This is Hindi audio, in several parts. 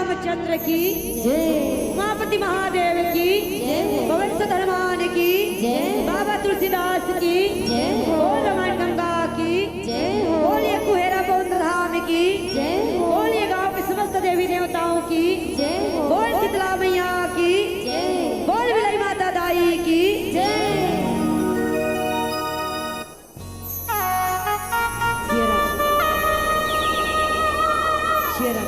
रामचंद्र की जय, उमापति महादेव की जय, पवन सुत हनुमान की जय, बाबा तुलसीदास की जय हो, बोल रमण गंगा की जय हो, बोलिए कुहेरा पौत्र धाम की जय हो, बोलिए गांव के समस्त देवी देवताओं की जय हो, बोल शीतला मैया की जय, बोल विलय माता दाई की जय। शेरा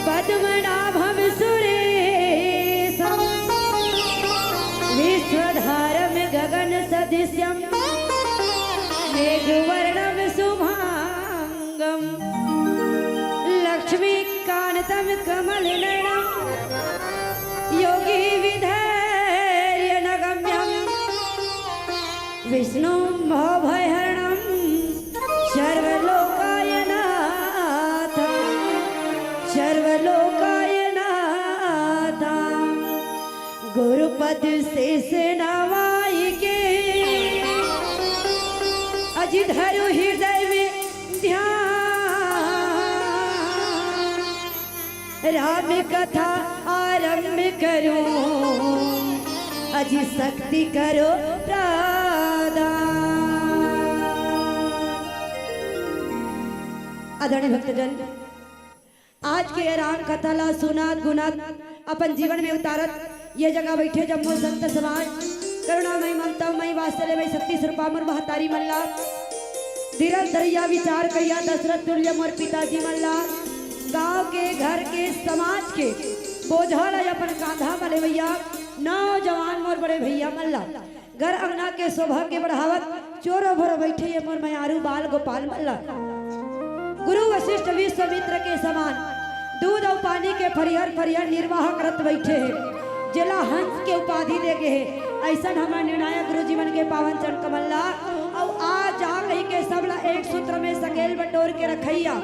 पद्मनाभं सुरेशं विश्वधारं गगन सदृश्यं मेघवर्णं शुभांगं लक्ष्मीकान्तं कमलनयनं योगी विधेर्यनगम्यं विष्णुं भवभयहरणं सर्वलोकायनाथं गुरुपद शेष नवाई के अजि धरु हृदय में ध्यान राम कथा आरंभ करूं, अजी शक्ति करो प्रदान। आदरणीय भक्तजन, आज के राम कथा ला सुनत गुनत अपन जीवन में उतारत ये जगह बैठे जम्मू संत समाज करुणामय ममतामय वात्सल्यमय शक्ति स्वरूपामर महतारी मल्ला धीरज दरिया विचार कैया दशरथ तुल्य मोर पिताजी मल्ला गांव के घर के समाज के बोझल अपन कांधा मले भैया नौजवान मोर बड़े भैया मल्ला घर अंगना के शोभा के बढ़ावत चोरो भरो बैठे ये मोर मयारू बाल गोपाल मल्ला गुरु वशिष्ठ विश्वामित्र के समान दूध और पानी के फरिहर फरिहर निर्वाह करत बैठे हैं जिला हंस के उपाधि दे गए है। ऐसा हमारे निर्णायक गुरु जीवन के पावन चरण कमल्ला और आज आ कही के सबला एक सूत्र में सकेल बटोर के रखैया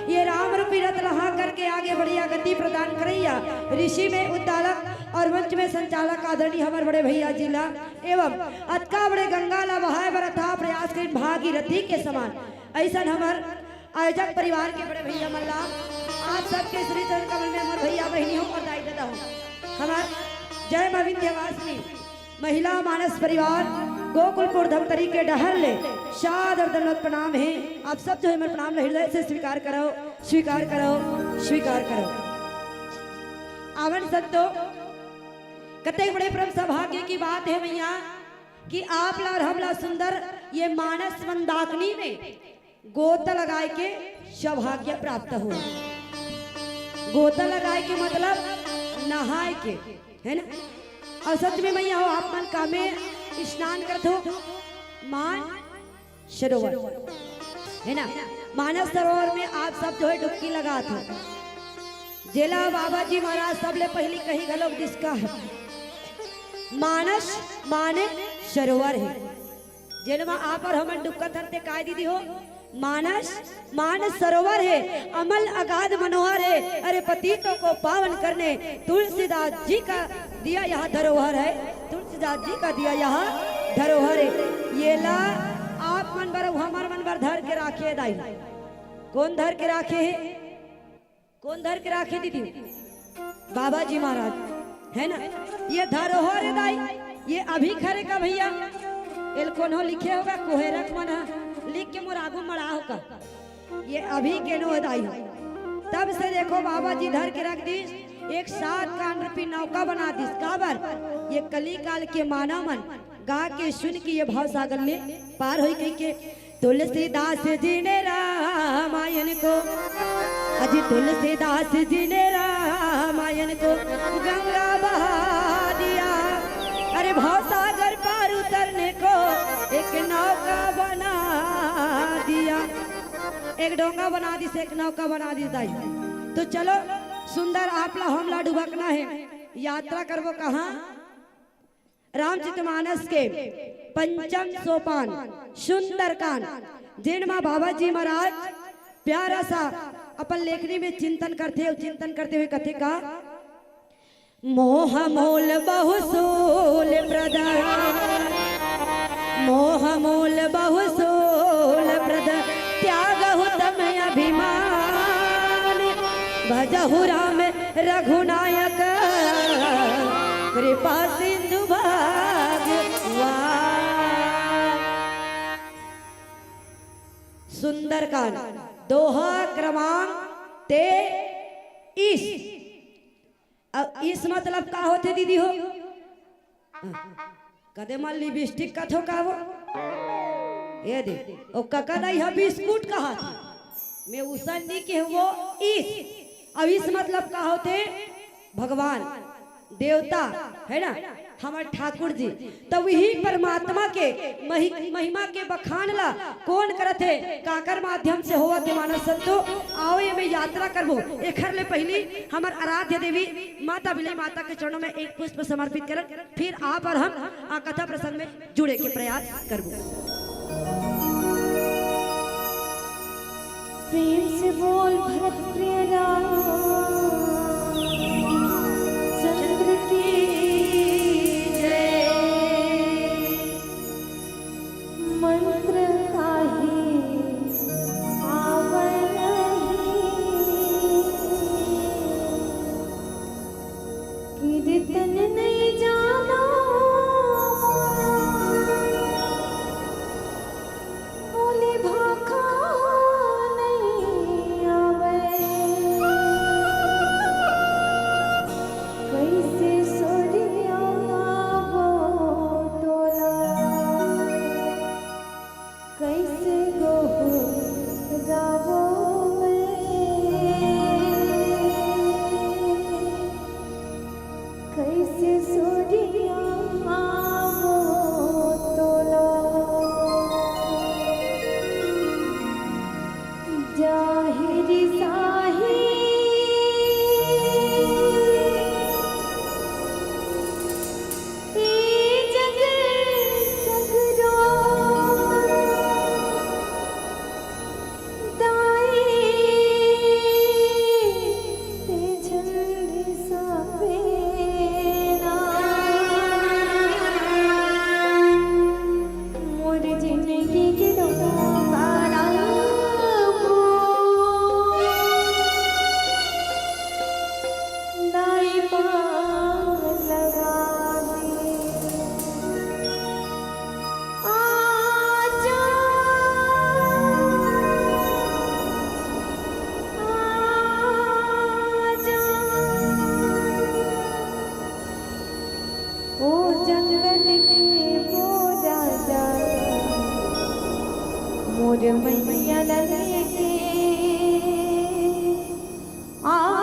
ये राम रूपी रथ लहा करके आगे बढ़िया गति प्रदान करैया ऋषि में उद्दालक और मंच में संचालक आदरणीय हमारे बड़े भैया जिला एवं अतका बड़े गंगा ला बहाय बरथा प्रयास कर भागीरथी के समान ऐसा हमार आयोजक परिवार के बड़े भैया मल्ला आप सबके श्री चरण कमल में हमारे भैया बहनियों और दाई दादा हूँ हमार जय मां विंध्यवासिनी महिला मानस परिवार गोकुलपुर धमतरी के डहर ले शाद और दंडवत प्रणाम है। आप सब जो है मेरे प्रणाम हृदय से स्वीकार करो स्वीकार करो स्वीकार करो। आवन संतो कते बड़े परम सौभाग्य की बात है भैया कि आप ला और हम ला सुंदर ये मानस मंदाकिनी में गोता लगाए के सौभाग्य प्राप्त हुआ। गोता लगाए के मतलब नहाए के है ना। और सच में मैया हो आप मन का में स्नान करते हो मान सरोवर है ना। मानस सरोवर में आप सब जो है डुबकी लगाते हो। जेला बाबा जी महाराज सबले पहली कही गलोक जिसका है मानस माने सरोवर है जेलमा आप और हम डुबका थरते काय दीदी हो मानस मानस सरोवर है अमल अगाध मनोहर है। अरे पतितों को पावन करने तुलसीदास जी का दिया यहाँ धरोहर है। तुलसीदास जी का दिया यहाँ धरोहर है। ये ला आप मन बर हमार मन बर धर के राखे दाई कौन धर के राखे है कौन धर के राखे दीदी बाबा जी महाराज है ना। ये धरोहर है दाई ये अभी खरे का भैया एल कौन हो लिखे होगा कोहेरक मन लिख के मोर आगू मड़ा होगा ये अभी के नो दाई तब से देखो बाबा जी धर के रख दीस एक 7 कान रूपी नौका बना दीस काबर ये कली काल के माना मन गा के सुन के ये भाव सागर ले पार हो गई के तुलसीदास जी ने रामायण को अजी तुलसीदास जी ने रामायण को गंगा बहा दिया। अरे भाव सागर पार उतरने को एक नौका बना दिया। एक डोंगा बना दी से एक नौका बना दी दाई। तो चलो सुंदर आपला हमला डुबकना है यात्रा करवो कहाँ रामचरितमानस के पंचम सोपान सुंदरकांड जिनमा बाबा जी महाराज प्यारा सा अपन लेखनी में चिंतन करते हुए कथे का मोह मोल बहुसूल प्रदान मोह मोल बहुसूल प्रदान त्यागहु तम अभिमान भजहु राम रघुनायक कृपा सिंधु भगवान। सुंदरकांड दोहा क्रमांक 23। अब इस मतलब का होते दीदी हो कदे मान लिपस्टिक का थो का वो ये दे ओ कका नहीं है बिस्कुट कहा था मैं उसन दी के वो इस अब इस मतलब का होते भगवान देवता है ना हमारे ठाकुर जी तब वही परमात्मा के महिमा के बखान ला कौन करते काकर माध्यम से होवा के मानस संतो आओ ये में यात्रा करबो एखर ले पहली हमार आराध्य देवी माता बिलाई माता के चरणों में एक पुष्प समर्पित करन फिर आप और हम कथा प्रसंग में जुड़े के प्रयास करबो। प्रेम से बोल भरत प्रिय राम चंद्र की जय। मंत्र काहे आवरही मोर मैया लेके आ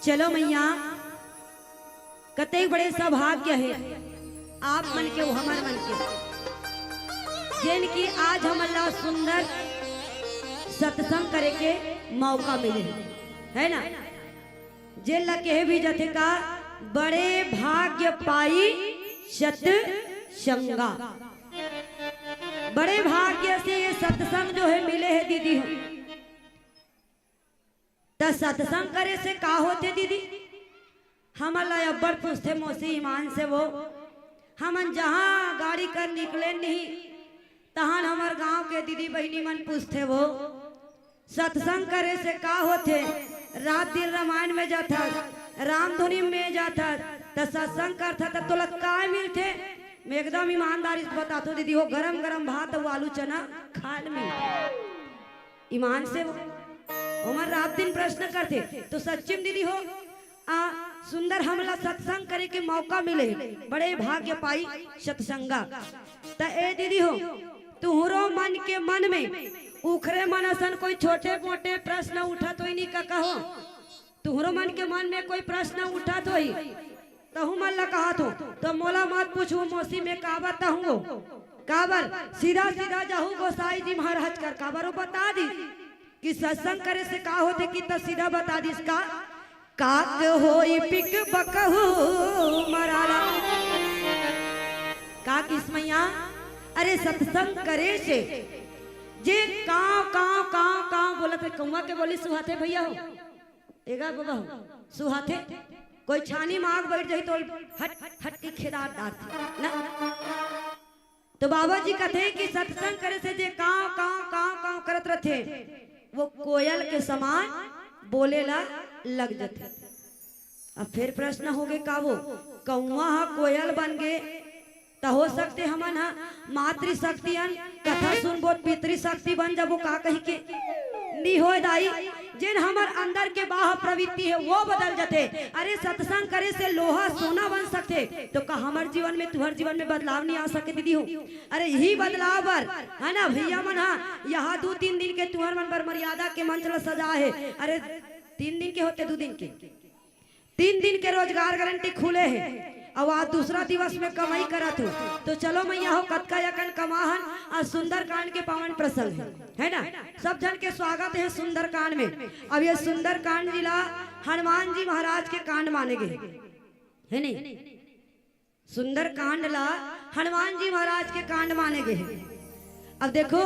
चलो मैया कते बड़े सौभाग्य है आप मन के वो हमार मन के जिनकी आज हमला सुंदर सत्संग करे के मौका मिले है ना। जे लके भी जथे का बड़े भाग्य पाई सत्संगा, बड़े भाग्य से ये सत्संग जो है मिले है दीदी। तो सत्संग करे से का होते दीदी, हमला अब्बर पूछते मौसी ईमान से वो हमन जहाँ गाड़ी कर निकले नहीं तहां हमार गांव के दीदी बहनी मन पूछते वो सत्संग करे से का होते। रात दिन रामायण में जाता, रामधुनी में जाता, तो सत्संग करता तो तोला का मिलते। मैं एकदम ईमानदारी से बताता दीदी, हो गरम गरम भात और आलू चना खान मिलते ईमान से वो हमार रात दिन प्रश्न करते। तो सच्चिम दीदी हो सुंदर हमला सत्संग करे के मौका मिले, बड़े भाग्य पाई सत्संगा। तो ए दीदी हो तुहरो मन के मन में उखरे मनसन कोई छोटे मोटे प्रश्न उठा तो ही नहीं का कहो, तुहरो मन के मन में कोई प्रश्न उठा तो ही तहु मन ला कहा तो मोला मत पूछू मौसी में का बताऊंगो काबर सीधा सीधा जाहू गोसाई जी महाराज कर काबर बता दी कि सत्संग करे से का होते कि तो सीधा बता दी इसका काक होई पिक बकहू मराला का किस मैया। अरे सत्संग करे से जे काव काव काव काव बोलत है कौवा के बोली सुहाते भैया हो एगा बाबा हो सुहाते कोई छानी मांग बैठ जाई तो हट हट के खेदार डार ना। तो बाबा जी कहते कि सत्संग करे से जे काव काव काव काव करत रहते वो कोयल के समान बोलेला लग जाते। अब फिर प्रश्न हो गए का वो कौवा कोयल बन गए तो हो सकते हमन हा मातृ शक्तियन कथा सुनबो पितृ शक्ति बन जब वो का कही के नी हो दाई जिन हमार अंदर के बाह प्रवृत्ति है वो बदल जाते। अरे सत्संग करे से लोहा सोना बन सकते तो का हमार जीवन में तुहर जीवन में बदलाव नहीं आ सके दीदी हो। अरे यही बदलाव पर है ना भैया मन हा यहाँ 2-3 दिन के तुहर मन पर मर्यादा के मंच सजा है। अरे 3 दिन के होते 2 दिन के 3 दिन के रोजगार गारंटी खुले है और आज दूसरा दिवस में कमाई करत हो। तो चलो मैया हो कतका यकन कमाहन और सुंदर कांड के पावन प्रसंग है ना। सब जन के स्वागत है सुंदर कांड में। अब ये सुंदर कांड जिला हनुमान जी महाराज के कांड माने गए है नहीं, सुंदर कांड ला हनुमान जी महाराज के कांड माने गए। अब देखो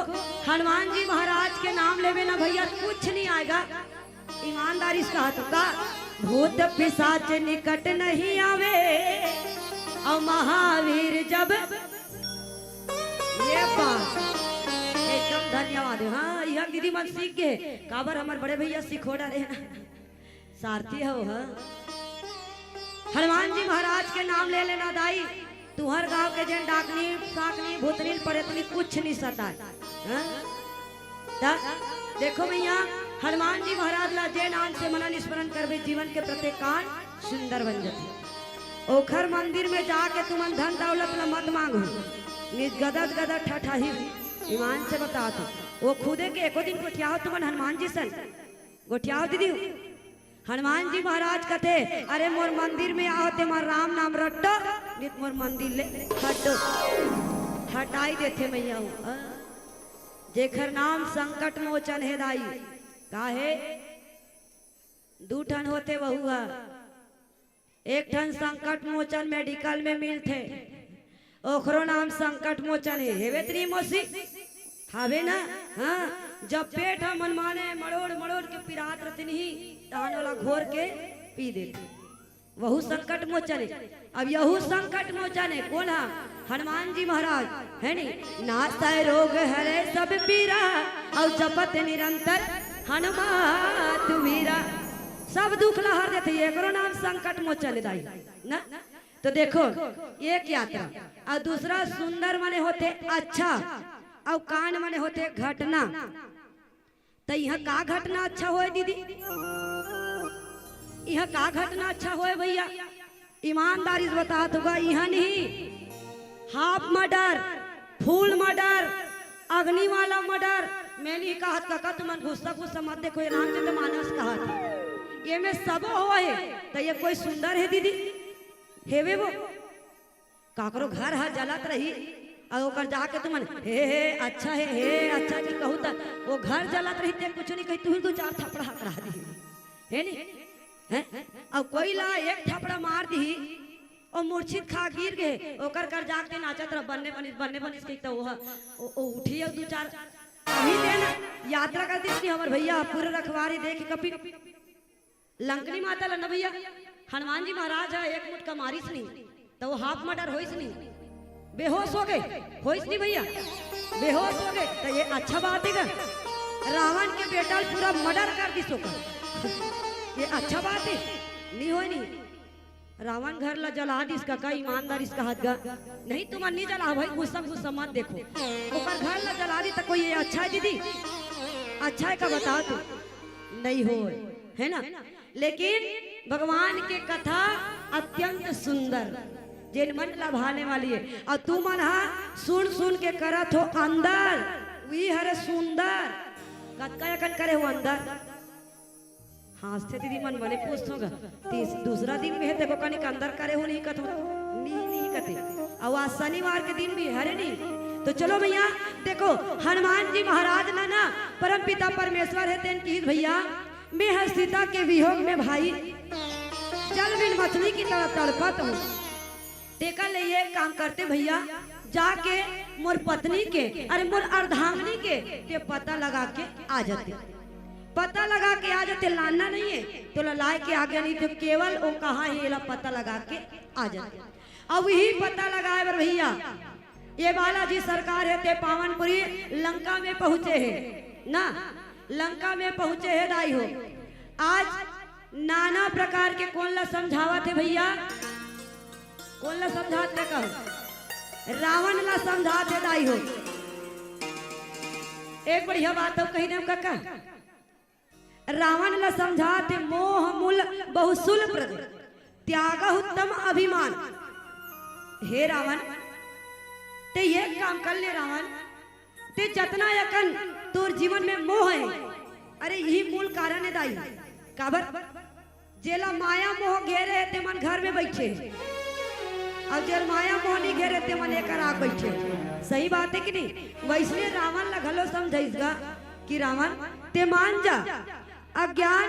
हनुमान जी महाराज के नाम लेवे ना भैया कुछ नहीं आएगा, ईमानदारी से कहा तो का भूत पिशाच निकट नहीं आवे और महावीर जब ये बात एकदम धन्यवाद। हाँ यह दीदी मन सीख गए काबर हमारे बड़े भैया सिखो डाले ना सारथी हो। हाँ हनुमान जी महाराज के नाम ले लेना दाई, तुहर गांव के जन डाकनी साकनी भूतनी परेतनी कुछ नहीं सता। देखो भैया हनुमान जी महाराज ला जे नाम से मनन स्मरण करबे जीवन के प्रत्येक कांड सुंदर बन जाते। ओखर मंदिर में जाके तुमन धन दौलत ला मत मांगो, निज गदद गदद ठठाही ईमान से बता तो वो खुदे के एको दिन गोठियाओ तुमन हनुमान जी सन गोठियाओ दीदी। हनुमान जी महाराज कहते अरे मोर मंदिर में आओ ते मोर राम नाम रट्टो नित मोर मंदिर ले हटो हटाई देते मैया जेखर नाम संकट मोचन है दाई काहे 2 ठन होते बहुआ, एक ठन संकट मोचन मेडिकल में मिलते ओखरो नाम संकट मोचन है हेवे तरी मौसी हावे ना। हाँ जब पेट मन माने मड़ोड़ मड़ोड़ के पिरात रहते नहीं तहन वाला घोर के पी देते वहु संकट मोचन है। अब यहू संकट मोचन है कौन है हनुमान जी महाराज है नहीं। नासै रोग हरे सब पीरा और जपत निरंतर हनुमान वीरा सब दुख ला हर देते एकरो नाम संकट मोचन दाई ना। तो देखो एक यात्रा और दूसरा सुंदर माने होते अच्छा और कांड माने होते घटना। तो यहाँ का घटना अच्छा होए दीदी, यहाँ का घटना अच्छा होए भैया ईमानदारी से बता दूंगा। यहाँ नहीं हाफ मर्डर फुल मर्डर अग्नि वाला मर्डर मैं नहीं कहा का तुमन गुस्सा गुस्सा मत देखो रामचंद्र मानस कहा ये में सब हुआ है तो ये कोई सुंदर है दीदी हेवे वो काकरो घर हर जलत रही और ओकर जाके तुमन हे अच्छा हे अच्छा की कहू त वो घर जलत रही ते कुछ नहीं कही तू दो चार थपड़ा करा दी है नी हैं और कोई ला एक थपड़ा मार दी और मूर्छित खा गिर गए ओकर कर जाके नाचत रह बनने बनिस कही तो वो उठी और दो चार अभी देना यात्रा करती थी हमर भैया पूरे रखवारी देख कपी लंकनी माता ला न भैया हनुमान जी महाराज है एक मुठ का मारिस नहीं तो वो हाफ मर्डर होइस नहीं बेहोश हो गए होइस नहीं भैया बेहोश हो गए तो ये अच्छा बात है रावण के बेटा पूरा मर्डर कर दी सोकर ये अच्छा बात है नहीं हो नहीं रावण घर ला जला दी इसका का ईमानदार इसका हाथ गा नहीं तुम नहीं जला भाई गुस्सा मत देखो ऊपर घर ला जला दी तो कोई ये अच्छा है दीदी अच्छा है का बता तू नहीं हो है ना लेकिन भगवान के कथा अत्यंत सुंदर जिन मन लभाने वाली है और तू मन हा सुन के करत हो अंदर वी हरे सुंदर कतका यकन करे हो अंदर हास्ते दीदी मन बने पूछोगा दूसरा दिन में है देखो कनी के अंदर करे हो नहीं कत नहीं कते और आज शनिवार के दिन भी हरे नहीं तो चलो भैया देखो हनुमान जी महाराज ना परम पिता परमेश्वर है तेन की भैया मैं हर सीता के वियोग में भाई जल बिन मछली की तरह तड़पत हूँ देखा ले ये काम करते भैया जाके मोर पत्नी के अरे मोर अर्धांगिनी के पता लगा के आ जाते पता लगा के आ जाते लाना नहीं है तो लाए के आगे नहीं तो केवल वो कहा है ये पता लगा के आ जाते अब यही पता लगाए बर भैया ये बालाजी सरकार है ते पावनपुरी लंका में पहुंचे है ना लंका में पहुंचे है दाई हो आज नाना प्रकार के कौन ला समझावत है भैया कौन ला समझात है कहो रावण ला समझात है दाई हो एक बढ़िया बात हो कही नाम काका रावण ला समझाते मोह मूल बहुसुल प्रद त्याग उत्तम अभिमान हे रावण ते ये काम कर ले रावण ते जतना यकन तोर जीवन में मोह है अरे यही मूल कारण है दाई काबर जेला माया मोह घेरे ते मन घर में बैठे और जेल माया मोह नहीं घेरे ते मन एक आग बैठे सही बात है कि नहीं वैसने रावण ला घलो समझाइसगा कि रावण ते मान जा अज्ञान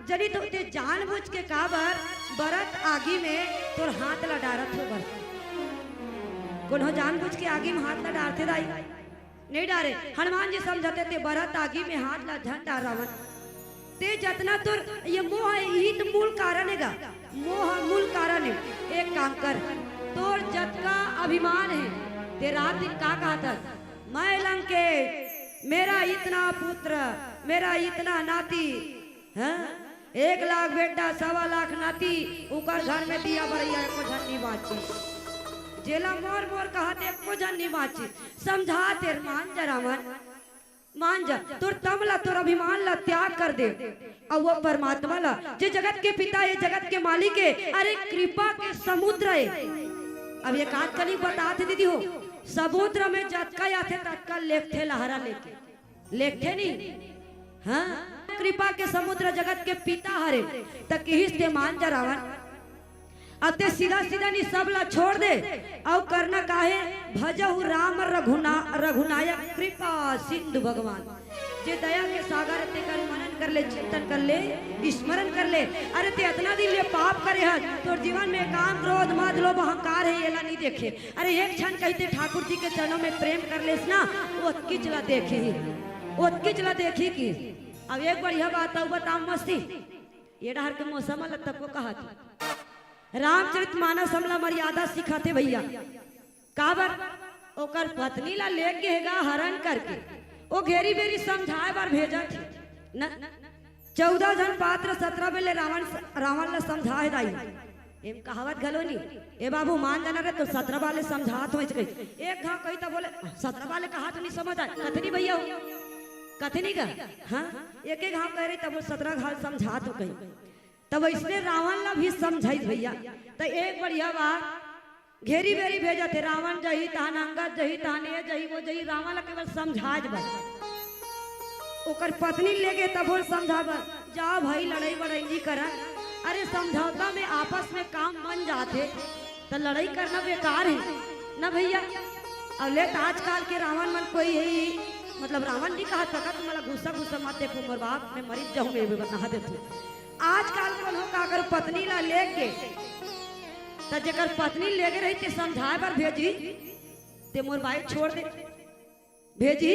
जनी तो ते जानबूझ के काबर बरत आगी में तोर हाथ ला डारत हो बर कोनो जानबूझ के आगी में हाथ ला डारते दाई नहीं डारे हनुमान जी समझाते थे बरत आगी में हाथ ला झट डार रावण ते जतना तुर ये मोह है यही तो मूल कारण हैगा मोह मूल कारण है एक काम कर तोर जतका अभिमान है ते रात दिन का कहा था मैं लंके मेरा इतना पुत्र मेरा इतना नाती हाँ 1 लाख बेटा 1.25 लाख नाती उकर घर में दिया बरैया एको झन्नी बाची जेला मोर मोर कहते एको झन्नी बाची समझा तेर मान जा रावण मान जा तोर तमला तोर अभिमान ला त्याग कर दे और वो परमात्मा ला जे जगत के पिता है जगत के मालिक है अरे कृपा के समुद्र है अब ये काट कली बताते दीदी हो समुद्र में जतका आते तत्का लेखते लहरा लेके लेखते नहीं हाँ कृपा के समुद्र जगत के पिता हरे तक ही मान जा रावण अते सीधा नहीं सब ला छोड़ दे और करना काहे भजहु राम रघुनायक कृपा सिंधु भगवान जे दया के सागर ते कर मनन कर ले चिंतन कर ले स्मरण कर ले अरे ते इतना दिन ले पाप करे है तो जीवन में काम क्रोध मद लोभ अहंकार है ये ला नहीं देखे अरे एक क्षण कहते ठाकुर जी के चरणों में प्रेम कर ले ना वो किचला देखे ही वो किचला देखी की अब एक बढ़िया बात है बताओ मस्ती ये डहर के मौसम तब को कहा था रामचरित मानस हमला मर्यादा सिखाते भैया काबर ओकर पत्नी ला ले गेगा हरण करके ओ घेरी बेरी समझाए बार भेजा थी न 14 जन पात्र 17 बेले रावण ला समझाए दाई एम कहावत घलो नी ए बाबू मान जाना रे तो 17 वाले समझात होइस गई एक घाव कही तो बोले 17 वाले कहा तो नहीं समझ आए कथनी भैया कथनी का हाँ एक घाव कह रही तब 17 घाव समझात हो गई तब इसने रावण ला भी समझाई भैया तो एक बढ़िया बात घेरी बेरी भेजा थे रावण जही तान अंगद जही ताने जही वो जही रावण ला केवल समझाज बा ओकर पत्नी ले गए तब बोल समझाब जा भाई लड़ाई वड़ाई करा। अरे समझौता में आपस में काम बन जाते तो लड़ाई करना बेकार है ना भैया। अब ले आजकल के रावण मन कोई है मतलब रावण नहीं कहा सका तुम्हारा गुस्सा गुस्सा मत देखो मोर बाप मैं मरी जाऊं मैं भी बता दे तू। आजकल को लोग अगर पत्नी ला लेके तो जेकर पत्नी लेके रही ते समझाए पर भेजी ते मोर बाइक छोड़ दे भेजी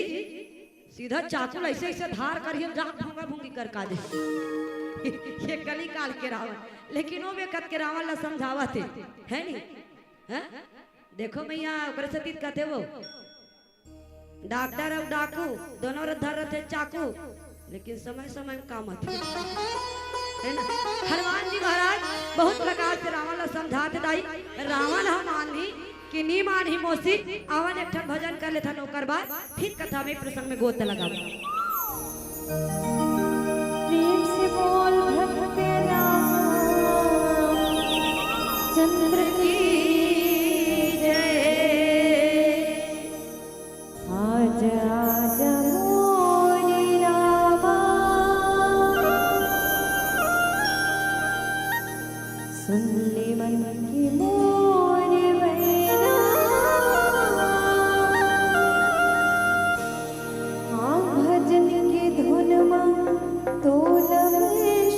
सीधा चाकू ऐसे ऐसे धार करिए जा भूंगा भूंगी कर का दे। ये कली काल के रावण लेकिन वो बेकत के रावण ला समझावा थे है नहीं है? देखो भैया ओकरे से तीत कहते वो डॉक्टर और डाकू दोनों धर रहे चाकू लेकिन समय समय में काम आते है ना। हनुमान जी महाराज बहुत प्रकार से रावण ला समझाते दाई रावण हम मानी कि नी मानी मोसी आवन एक ठन भजन कर लेता नौकर बाद फिर कथा में प्रसंग में गोत लगा। प्रेम से बोल भक्त राम चंद्र की जय। आज आज मोरी रामा सुन ले मन की मोरी बैना। हाँ भजन की धुन में तोल में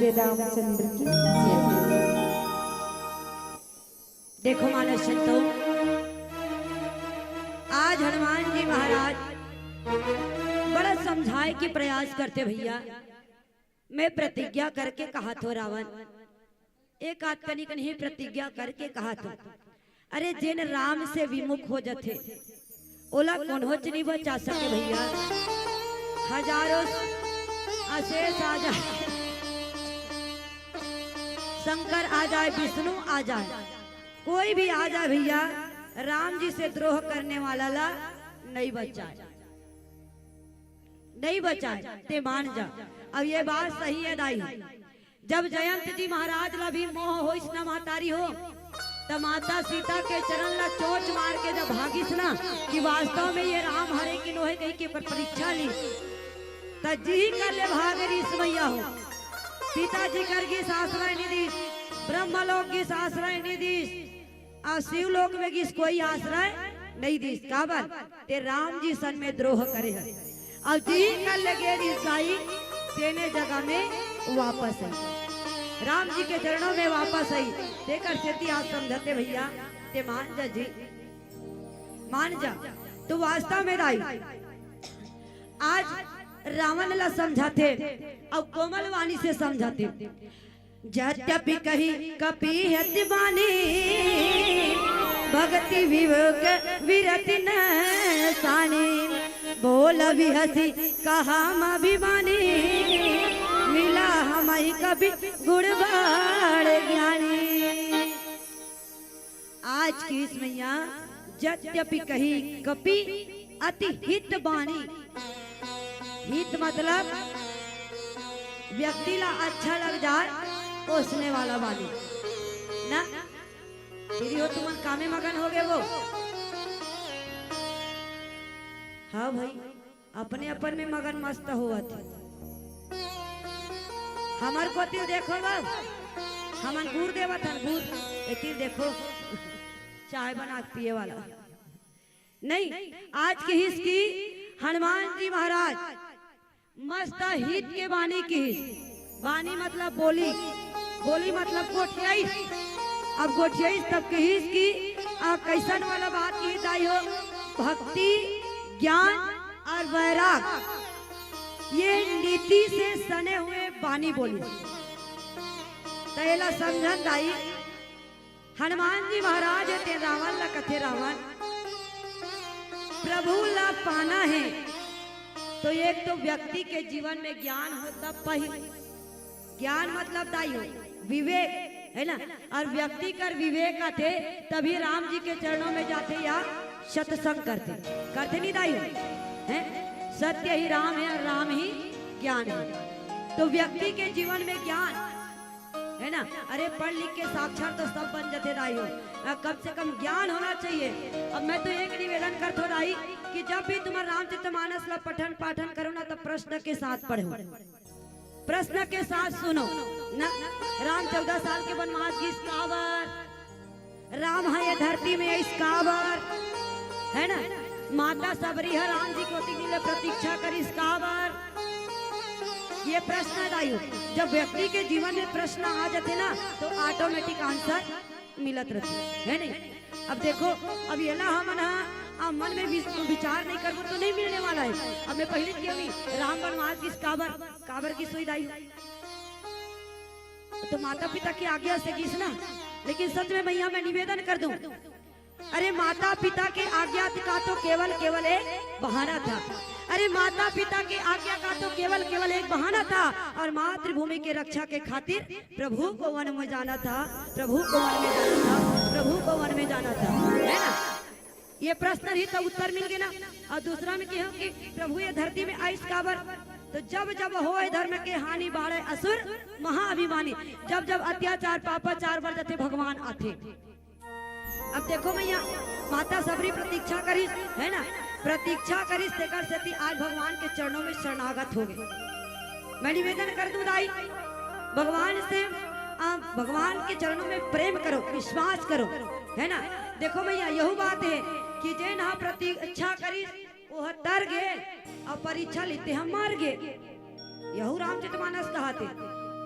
श्री रामचंद्र की जय। देखो मानस संतों, आज हनुमान जी महाराज बड़ा समझाए के प्रयास करते भैया। मैं प्रतिज्ञा करके कहा तो रावण, एक आध कनी कनी प्रतिज्ञा करके कहा तो, अरे जिन राम से विमुख हो जाते ओला कौन हो नहीं बचा सके भैया। हजारों अशेष आ जाए, शंकर आ जाए, विष्णु आ जाए, कोई भी आ जाए भैया, राम जी से द्रोह करने वाला ला नहीं बचाए, नहीं बचाए। ते मान जा। अब ये बात सही है दाई, जब जयंत जी महाराज ला भी मोह हो इसना महतारी हो, तब माता सीता के चरण ला चोच मार के जब भागिस ना कि वास्तव में ये राम हरे की नोहे कहीं के पर परीक्षा ली, तजी कर ले भागरी मैया हो। पिताजी कर गिस आश्रय निधि, ब्रह्मलोक गिस आश्रय निधि, और शिवलोक में गिस कोई आश्रय नहीं दिस। काबर ते राम जी सन में द्रोह करे है। अब जी कर लगे ईसाई तेने जगह में वापस है, राम जी के चरणों में वापस आई। देकर स्थिति आज समझते भैया, ते मान जा जी, मान जा। तो वास्तव में राई आज रावण ला समझाते और कोमल वाणी से समझाते। यद्यपि कही कपि वाणी, भक्ति विवेक विरति न सानी, बोल विहसी कहा अभिमानी, मिला हमारी कभी गुड़बाड़ ज्ञानी। आज की इस मैया यद्यपि कही कपि अति हित बानी, हित मतलब व्यक्ति ला अच्छा लग जाए पोसने वाला वाली ना। दीदी हो तुम कामे मगन हो गए वो, हाँ भाई अपने अपन में मगन मस्त हुआ था। हमार को तीर देखो बाब, हमन गुड़ देवा था, गुड़ ए तीर देखो चाय बना पिए वाला नहीं। आज की हिस की हनुमान जी महाराज मस्त हित के वाणी की हिस। वाणी मतलब बोली, बोली मतलब गोठियाई। अब गोठियाई तब की हिस की कैसन वाला बात की दाई हो, भक्ति ज्ञान और वैराग ये नीति से सने हुए बानी बोली। तैला समझन दाई हनुमान जी महाराज ते रावण ला कथे रावण प्रभु ला पाना है तो एक तो व्यक्ति के जीवन में ज्ञान हो, तब पहले ज्ञान मतलब दाई हो विवेक है ना, और व्यक्ति कर विवेक आते तभी राम जी के चरणों में जाते या सत्संग करते, करते नहीं दाई है। सत्य ही राम है और राम ही ज्ञान है। तो व्यक्ति के जीवन में ज्ञान है ना, अरे पढ़ लिख के साक्षर तो सब बन जाते दाई हो, कम से कम ज्ञान होना चाहिए। अब मैं तो एक निवेदन कर थो दाई कि जब भी तुम्हारा रामचरितमानस ला पठन पाठन करो ना तो प्रश्न के साथ पढ़ो, प्रश्न के साथ सुनो ना। राम 14 साल के वनवास की इसकावर, राम है ये धरती में इसकावर है ना, माता सबरी है राम जी को प्रतीक्षा कर इसकावर। ये प्रश्न दायु जब व्यक्ति के जीवन में प्रश्न आ जाते ना तो ऑटोमेटिक आंसर मिलत रहते है नहीं। अब देखो अब ये ना हम अब मन में विचार नहीं करबो तो नहीं मिलने वाला है। अब मैं पहले क्या हुई राम वनवास की काबर, काबर की सोई दाई तो माता पिता की आज्ञा से किस ना। लेकिन सच में भैया मैं निवेदन कर दूं, अरे माता पिता के आज्ञा का तो केवल एक बहाना था। अरे माता पिता की आज्ञा का तो केवल एक बहाना था, और मातृभूमि के रक्षा के खातिर प्रभु को वन में जाना था, प्रभु को वन में जाना था, प्रभु को वन में जाना था है ना। ये प्रश्न ही तो उत्तर मिल गया ना। और दूसरा में क्या कि प्रभु ये धरती में आइस काबर, तो जब जब हो धर्म के हानि बाढ़े असुर महाअभिमानी, जब जब अत्याचार पापाचार बढ़ जाते भगवान आते। अब देखो भैया माता सबरी प्रतीक्षा करी है ना, प्रतीक्षा करी तेकर से आज भगवान के चरणों में शरणागत हो गए। मैं निवेदन कर दूं दाई भगवान से, भगवान के चरणों में प्रेम करो, विश्वास करो है ना। देखो भैया यही बात है कि जे ना प्रतीक्षा करी वो तर गए और परीक्षा लेते हम मार गए। यहू रामचरितमानस कहते।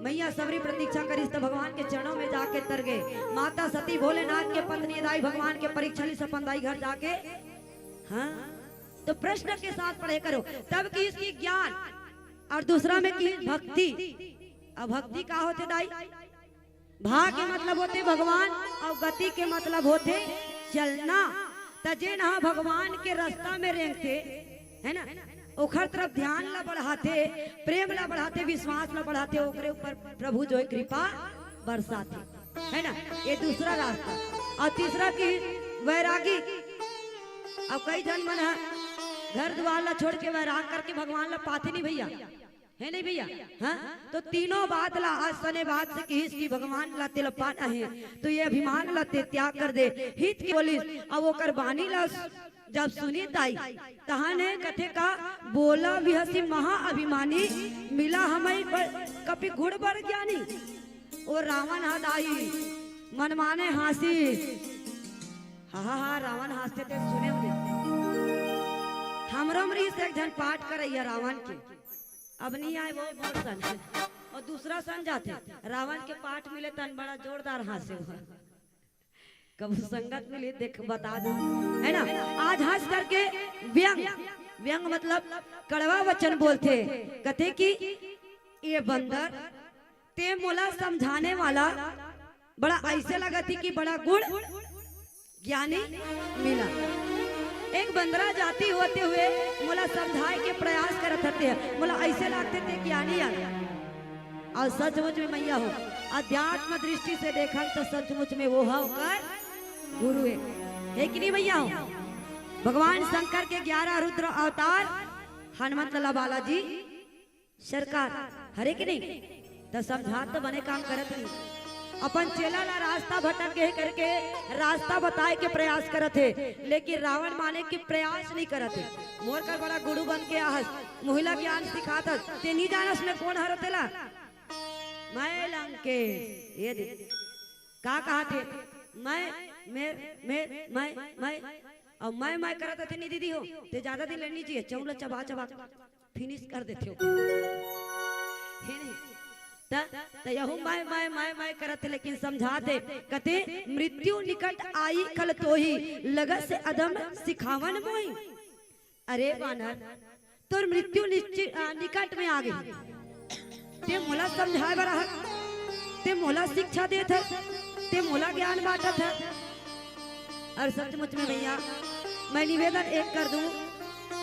मैया सबरी प्रतीक्षा करिस तो भगवान के चरणों में जाके तर गए। माता सती भोलेनाथ के पत्नी दाई भगवान के परीक्षा ली सपन दाई घर जाके। हाँ तो प्रश्न के साथ पढ़े करो। तब की इसकी ज्ञान और दूसरा में की भक्ति। अब भक्ति का होते दाई? भा के मतलब होते भगवान और गति के मतलब होते चलना। तजे ना भगवान के रास्ता में रेंगते है ना, ओखर तरफ ध्यान ला बढ़ाते, प्रेम ला बढ़ाते, विश्वास ला बढ़ाते, ओकरे ऊपर प्रभु जो है कृपा बरसाते है ना। ये दूसरा रास्ता। और तीसरा की वैरागी। अब कई जन मन है घर द्वार ला छोड़ के वैराग करके भगवान ला पाते नहीं भैया, है नहीं भैया। हाँ तो तीनों बात ला आज सने बात से कि इसकी भगवान ला तिल पाना है तो ये अभिमान ला ते त्याग कर दे। हित की बोली अब वो कर बानी ला जब सुनी ताई तहाने कथे का बोला भी हसी महा अभिमानी मिला हमें कपि गुड़ बड़ ज्ञानी। ओ रावण हदाई मन माने हासी। हा रावण हंसते थे सुने होंगे। हमरो मरी से एक जन पाठ करैया रावण के। अब नहीं आए वो बहुत सन और दूसरा सन जाते रावण के पाठ मिले तन बड़ा जोरदार हासे हुआ। कब संगत मिली देख बता दो है ना। आज हंस करके व्यंग, व्यंग मतलब कड़वा वचन बोलते कहते कि ये बंदर ते मोला समझाने वाला बड़ा ऐसे लगा थी कि बड़ा गुण ज्ञानी मिला। एक बंदरा जाति होते हुए मोला समझाए के प्रयास करते थे, मोला ऐसे लगते थे ज्ञानी आ। और सचमुच में मैया हो अध्यात्म दृष्टि से देखा तो सचमुच में वो होकर गुरु है कि नहीं भैया हो। भगवान शंकर के 11 रुद्र अवतार हनुमत लाला बालाजी सरकार हरे कि नहीं तो समझा तो बने काम करत नहीं। अपन चेला ला रास्ता भटक गए करके रास्ता बताए के प्रयास करते लेकिन रावण माने के प्रयास नहीं करते। मोर कर बड़ा गुरु बन के आहस महिला ज्ञान सिखाता ते नहीं जानस में कौन हरतेला मैं लंकेश। ये दे का कहा थे मैं और मैं करत थे नहीं दीदी हो ते ज्यादा दिन लेनी चाहिए चौला चबा चबा फिनिश कर देते हो है नहीं त यहू मैं करत लेकिन समझाते कहते मृत्यु निकट आई कल तो ही लगत से अदम सिखावन मोई। अरे बानर तोर मृत्यु निकट में आ गई ते मोला समझाए बरा ते मोला शिक्षा देत है ते मोला ज्ञान बांटत है। और सचमुच में भैया मैं निवेदन एक कर दूं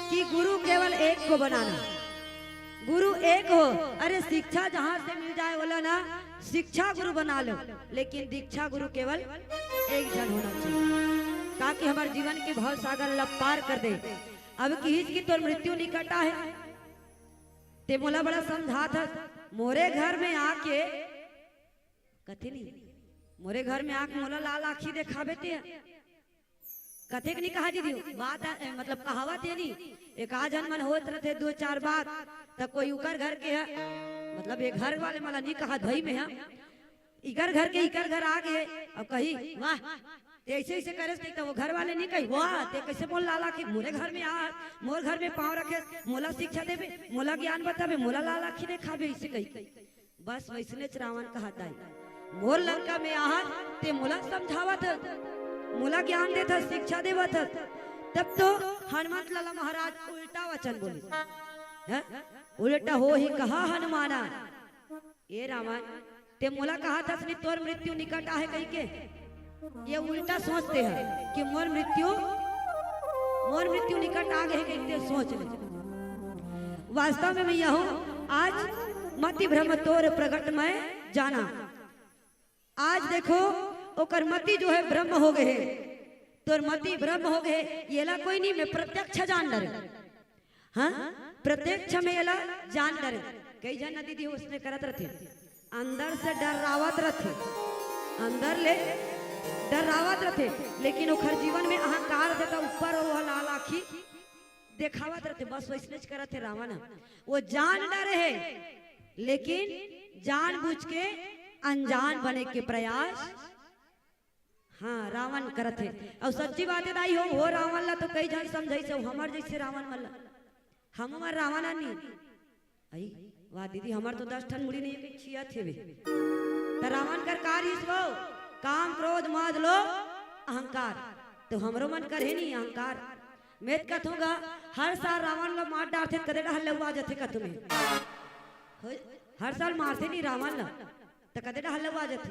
कि गुरु केवल एक को बनाना, गुरु एक हो। अरे शिक्षा जहां से मिल जाए बोला ना शिक्षा गुरु बना लो लेकिन दीक्षा गुरु केवल एक जन होना चाहिए ताकि हमारे जीवन के भाव सागर ला पार कर दे। अब की तो मृत्यु निकटा है ते मोला बड़ा समझा था मोरे घर में आके कथे नहीं मोरे घर में आके मोला लाल आखी दिखावे ते कथे नहीं कहा दीदी बात मतलब कहावत है नहीं। एक आजन मन होत रहते 2-4 बात तब कोई उकर घर के है मतलब ये घर वाले मला नहीं कहा धई में है इकर घर के इकर घर आ गए। अब कही वाह ऐसे ऐसे करे तो वो घर वाले नहीं कही वाह ते कैसे बोल लाला कि मोरे घर में आ मोर घर में पाँव रखे मोला शिक्षा देवे मोला ज्ञान बतावे मोला लाला खी ने खावे ऐसे कही। बस वैसने रावण कहता है मोर लंका में आ ते मोला समझावत मोला ज्ञान देता शिक्षा देवत। तब तो हनुमत लाला महाराज उल्टा वचन बोले उल्टा हो ही कहा हनुमाना ये रावण ते मोला कहा था तोर मृत्यु निकट आहे कही के ये उल्टा सोचते हैं कि मोर मृत्यु निकट आ गए कहते सोच ले। वास्तव में मैं हूँ आज मति भ्रम तोर प्रगट में जाना। आज देखो ओकर मति जो है ब्रह्म हो गए तोर मति ब्रह्म हो गए ये ला कोई नहीं मैं प्रत्यक्ष जान डरे। हाँ प्रत्यक्ष में ये ला जान डरे। कई जन दीदी उसने करत रहते अंदर से डरावत रहते अंदर ले डरावत रहते लेकिन ओखर जीवन में अहंकार देता ऊपर और लाल आखी देखावत रहते। बस वैसने करत थे रावण वो जान डरे है लेकिन जानबूझ के अनजान बने के प्रयास हाँ रावण करत है। और सच्ची बात है दाई हो रावण ला तो कई जन समझे से हमर जैसे रावण वाला हम हमार रावण नहीं आई वाह दीदी हमार तो 10 ठन मुड़ी नहीं के छिया थे तो रावण कर कार्य इसको काम क्रोध मद लोभ अहंकार तो हमरो मन करे नहीं अहंकार मैं कथूंगा हर साल रावण ला मार डालते कदे हल्ले हुआ जाते का तुम्हें हर साल मारते नहीं रावण ला तो कदे हल्ले हुआ जाते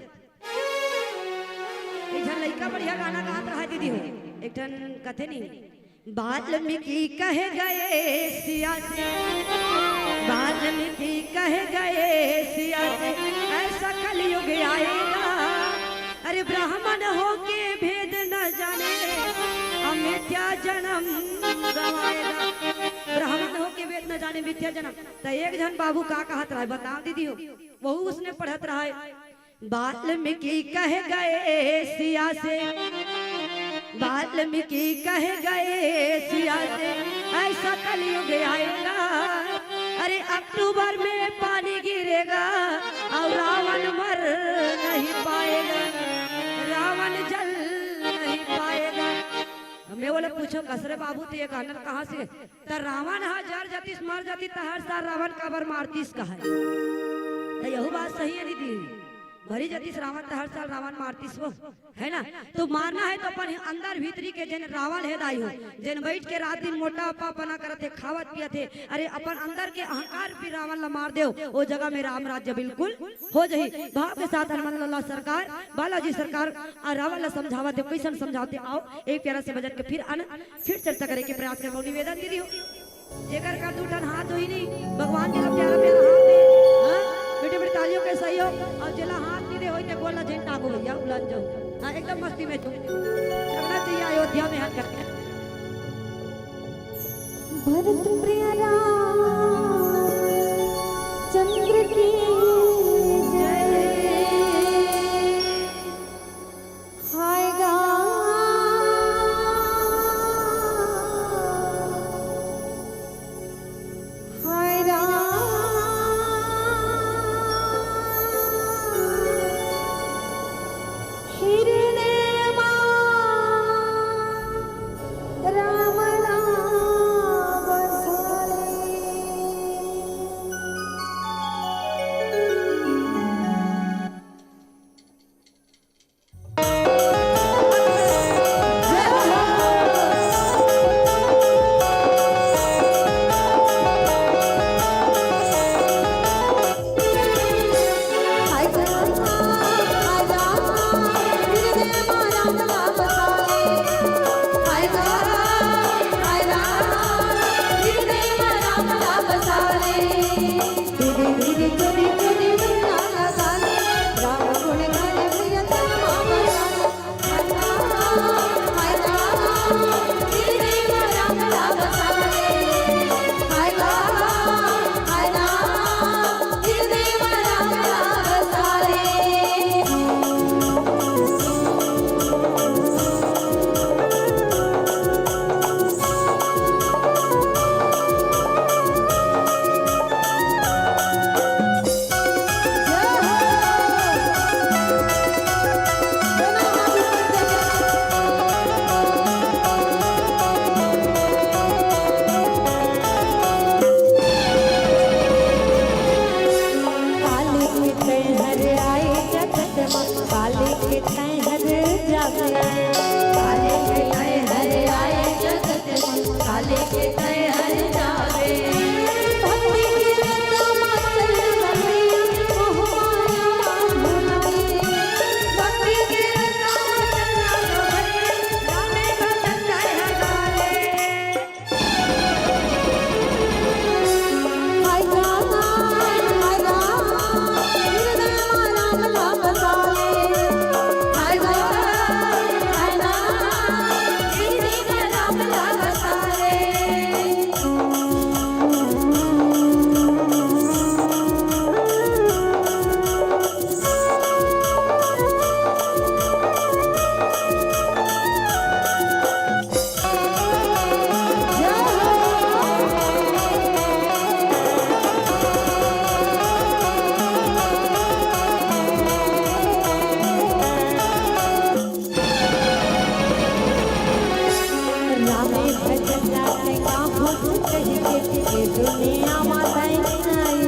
एक जन लड़का बढ़िया गाना गात रहा दीदी हो एक ठन कथे नहीं वाल्मीकि कहे गए सिया से वाल्मीकि कहे गए सिया से ऐसा कलयुग आएगा अरे ब्राह्मण हो के भेद न जाने मिथ्या जन्म गवाएगा ब्राह्मण हो के वेद न जाने मिथ्या जन्म तो एक जन बाबू का कहत रहा बता दीदी हो वहू उसने पढ़त रहा है वाल्मीकि कहे गए सिया से वाल्मीकि कहे गए सिया से ऐसा कलयुग आएगा अरे अक्टूबर में पानी गिरेगा और रावण मर नहीं पाएगा रावण जल नहीं पाएगा मैं बोले पूछो कसरे बाबू तो ये गाना कहाँ से तो रावण हा जर जातीस मर जाती तो हर साल रावण काबर मारतीस कहा तो यही बात सही है दीदी भरी जातीस रावण तो हर साल रावण मारतीस वो है ना तो मारना है तो अपन अंदर भीतरी के जन रावण है दाई हो जन बैठ के रात दिन मोटा पना करते खावत पियते अरे अपन अंदर के अहंकार भी रावण ला मार दे वो जगह में राम राज्य बिल्कुल हो जाही भाव के साथ हनुमान लाला सरकार बालाजी सरकार रावण ला समझावते कैसे समझाते आओ एक प्यारा से बजट के फिर चर्चा करे के प्रयास कर निवेदन दीदी हो जेकर का दूठन हाथ हुई नहीं भगवान के प्यारा प्यारा हाथ दे बेटे बेटे तालियों के सहयोग और जिला हाथ नहीं दे होते बोला झंडा को भैया उलझ जाओ हाँ एकदम मस्ती में तुम लगना चाहिए अयोध्या में हाथ करके भरत प्रिय राम चंद्र की जय हाय गा हाय राम दुनिया माता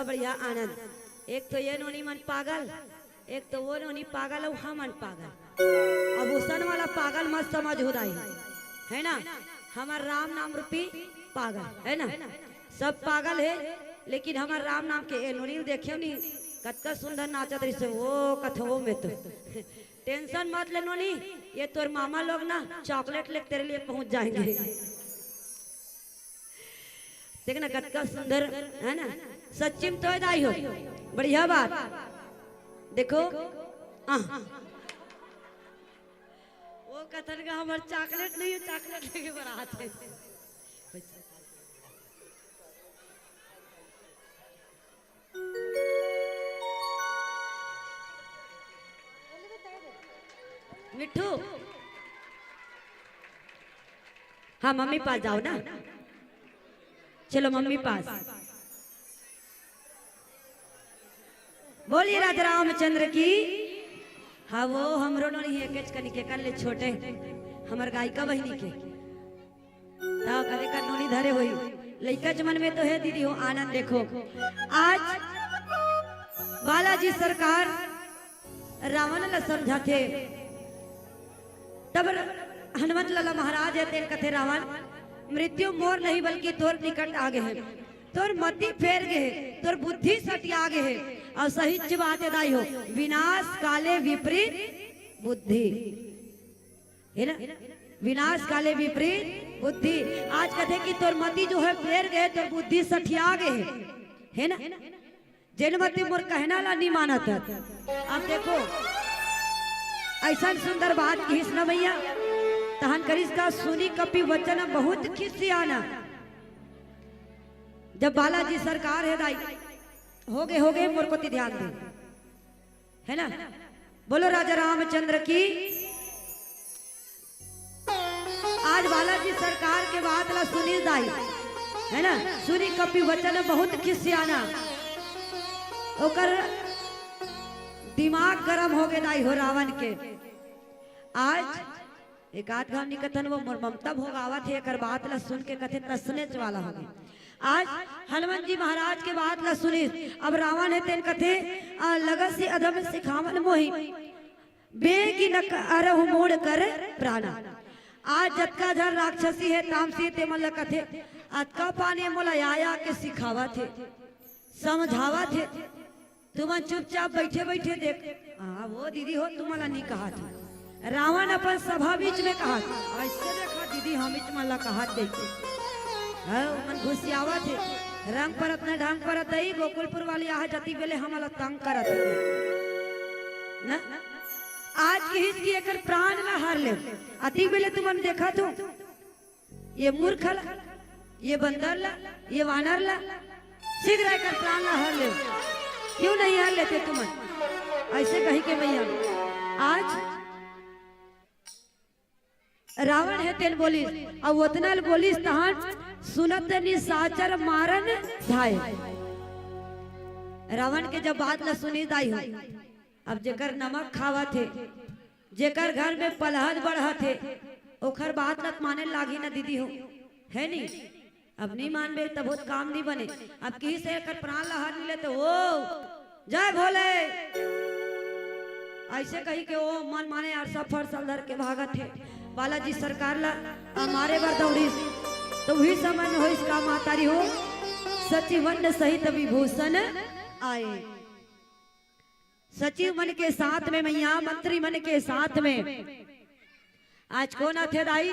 बढ़िया आनंद। एक तो ये नोनी मन पागल, एक तो वो नोनी पागल और हम मन पागल। अब उसन वाला पागल मत समझ हो रही है ना। हमार राम नाम रूपी पागल है ना, सब पागल है, लेकिन हमार राम नाम के ए नोनी देखे नहीं कतका सुंदर नाचत रही से वो कथवो में तो टेंशन मत ले नोनी, ये तोर मामा लोग ना चॉकलेट लेके तेरे लिए पहुंच जाएंगे। देख ना कतका सुंदर है ना, सच्ची में तो दाई हो बढ़िया बात। देखो वो कथन का हमारे चॉकलेट नहीं है, चॉकलेट लेके बारात है। मिठू हाँ मम्मी पास जाओ ना, चलो मम्मी पास। बोलिए राजा रामचंद्र की। हाँ वो हमरो नहीं है केच कनी के कर ले छोटे हमार गायिका बहनी के ताओ कदे का नोनी धरे होई लइका चमन में तो है दीदी हो आनंद। देखो आज बालाजी सरकार रावण ला समझा थे, तब हनुमत लाला महाराज है तेन कथे रावण मृत्यु मोर नहीं बल्कि तोर निकट आगे है, तोर मति फेर गए, तोर बुद्धि सटी आगे है, और सही बात है दाई हो विनाश काले विपरीत बुद्धि है ना, विनाश काले विपरीत बुद्धि। आज कथे कि तोर मति जो है फेर गए, तोर बुद्धि सठिया गए है ना, जैनमती मोर कहना ला नहीं मानत। अब देखो ऐसा सुंदर बात की न भैया तहन करिस का सुनी कपि वचन बहुत खिसियाना। जब बालाजी सरकार है दाई हो गए मोर को ध्यान दे है ना। बोलो राजा रामचंद्र की। आज बालाजी सरकार के बात ला सुनी दाई है ना, सुनी कपि वचन बहुत खिसियाना, ओकर दिमाग गरम हो गए दाई हो रावण के। आज एक आध घाव निकथन वो मोर ममता भोगावत है, एक बात ला सुन के कथे तसने वाला हो गए। आज हनुमान जी महाराज के बात ला सुनी, अब रावण है तेन कथे लगत से अधम सिखावन मोही बेगी न अरहु मोड़ कर प्राणा। आज जतका झर राक्षसी है तामसी ते मन कथे अतका पानी मोला आया के सिखावा थे समझावा थे, तुम चुपचाप बैठे बैठे देख। हाँ वो दीदी हो तुम्हारा नहीं कहा था, रावण अपन सभा बीच में कहा था ऐसे देखा दीदी हम बीच मला कहा देखे मन घुसियावा थे रंग परत न ढंग परत ही गोकुलपुर वाली आह जती बेले हमला तंग करत ना। आज के हित की एकर प्राण ला हार ले अति बेले तुमन देखा तो ये मूर्ख ला, ये बंदर ला, ये वानर ला शीघ्र एकर प्राण ला हार ले। क्यों नहीं हार लेते तुमन ऐसे कही के भैया। आज रावण है तेन बोलिस और उतना बोलिस तहां सुनत निशाचर मारन धाय। रावण के जब बात न सुनी दाई हो, अब जेकर नमक खावा थे, जेकर घर में पलहद बढ़ा थे, ओखर बात न माने लागी ना दीदी हो है नहीं। अब नहीं मानबे तब बहुत काम नहीं बने। अब किसी से कर प्राण लहार मिले तो ओ जय भोले ऐसे कही के ओ मन माने यार सफर सलधर के भागत है। बालाजी सरकार ला हमारे बार दौड़ी तो वही समय में हो इसका मातारी हो सचिव वन सहित विभूषण आए। सचिव मन के साथ में मैया मंत्री मन के साथ में आज कौन थे दाई,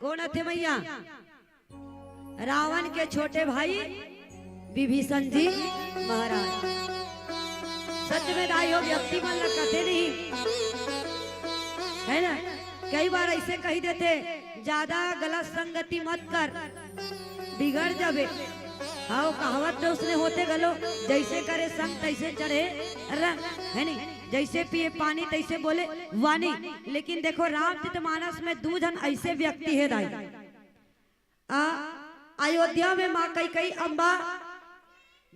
कौन थे मैया? रावण के छोटे भाई विभीषण जी महाराज। सच में दाई हो व्यक्ति मन कथे नहीं है ना, कई बार ऐसे कही देते ज्यादा गलत संगति मत कर बिगड़ जाबे। हाँ कहावत तो उसने होते गलो जैसे करे संग तैसे चढ़े रंग है नहीं, जैसे पिए पानी तैसे बोले वाणी। लेकिन देखो रामचरितमानस में दो जन ऐसे व्यक्ति है दाई। अयोध्या में माँ कई अम्बा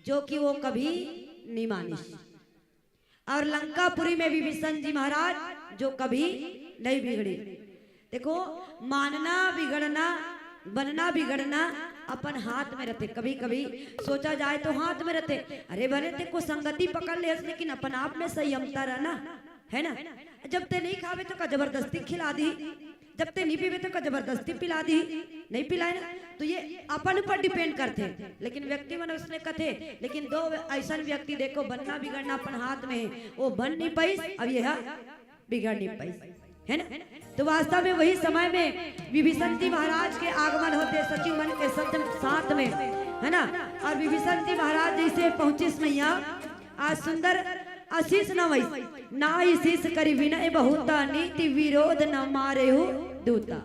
जो कि वो कभी नहीं मानी, और लंकापुरी में विभीषण जी महाराज जो कभी नहीं बिगड़ी। देखो मानना बिगड़ना बनना बिगड़ना अपन हाथ में रहते। कभी कभी सोचा जाए तो हाथ में रहते, अरे भले ते को संगति पकड़ ले, लेकिन अपन आप में संयमता रहना है ना। जब ते नहीं खावे तो का जबरदस्ती खिला दी, जब ते नहीं पीवे तो का जबरदस्ती पिला दी, नहीं पिलाए ना, तो ये अपन पर डिपेंड करते। लेकिन व्यक्ति मन उसने कथे, लेकिन दो ऐसा व्यक्ति देखो बनना बिगड़ना अपन हाथ में है, वो बन नहीं पाई, अब यह बिगड़ नहीं पाई, है ना। तो वास्तव में वही समय में विभीषण जी महाराज के आगमन होते सचिव मन के साथ में, है ना। और विभीषण जी महाराज जैसे पहुंचे मैया, आज सुंदर आशीष न वही ना शीष करी विनय बहुता, नीति विरोध न मारे हो दूता।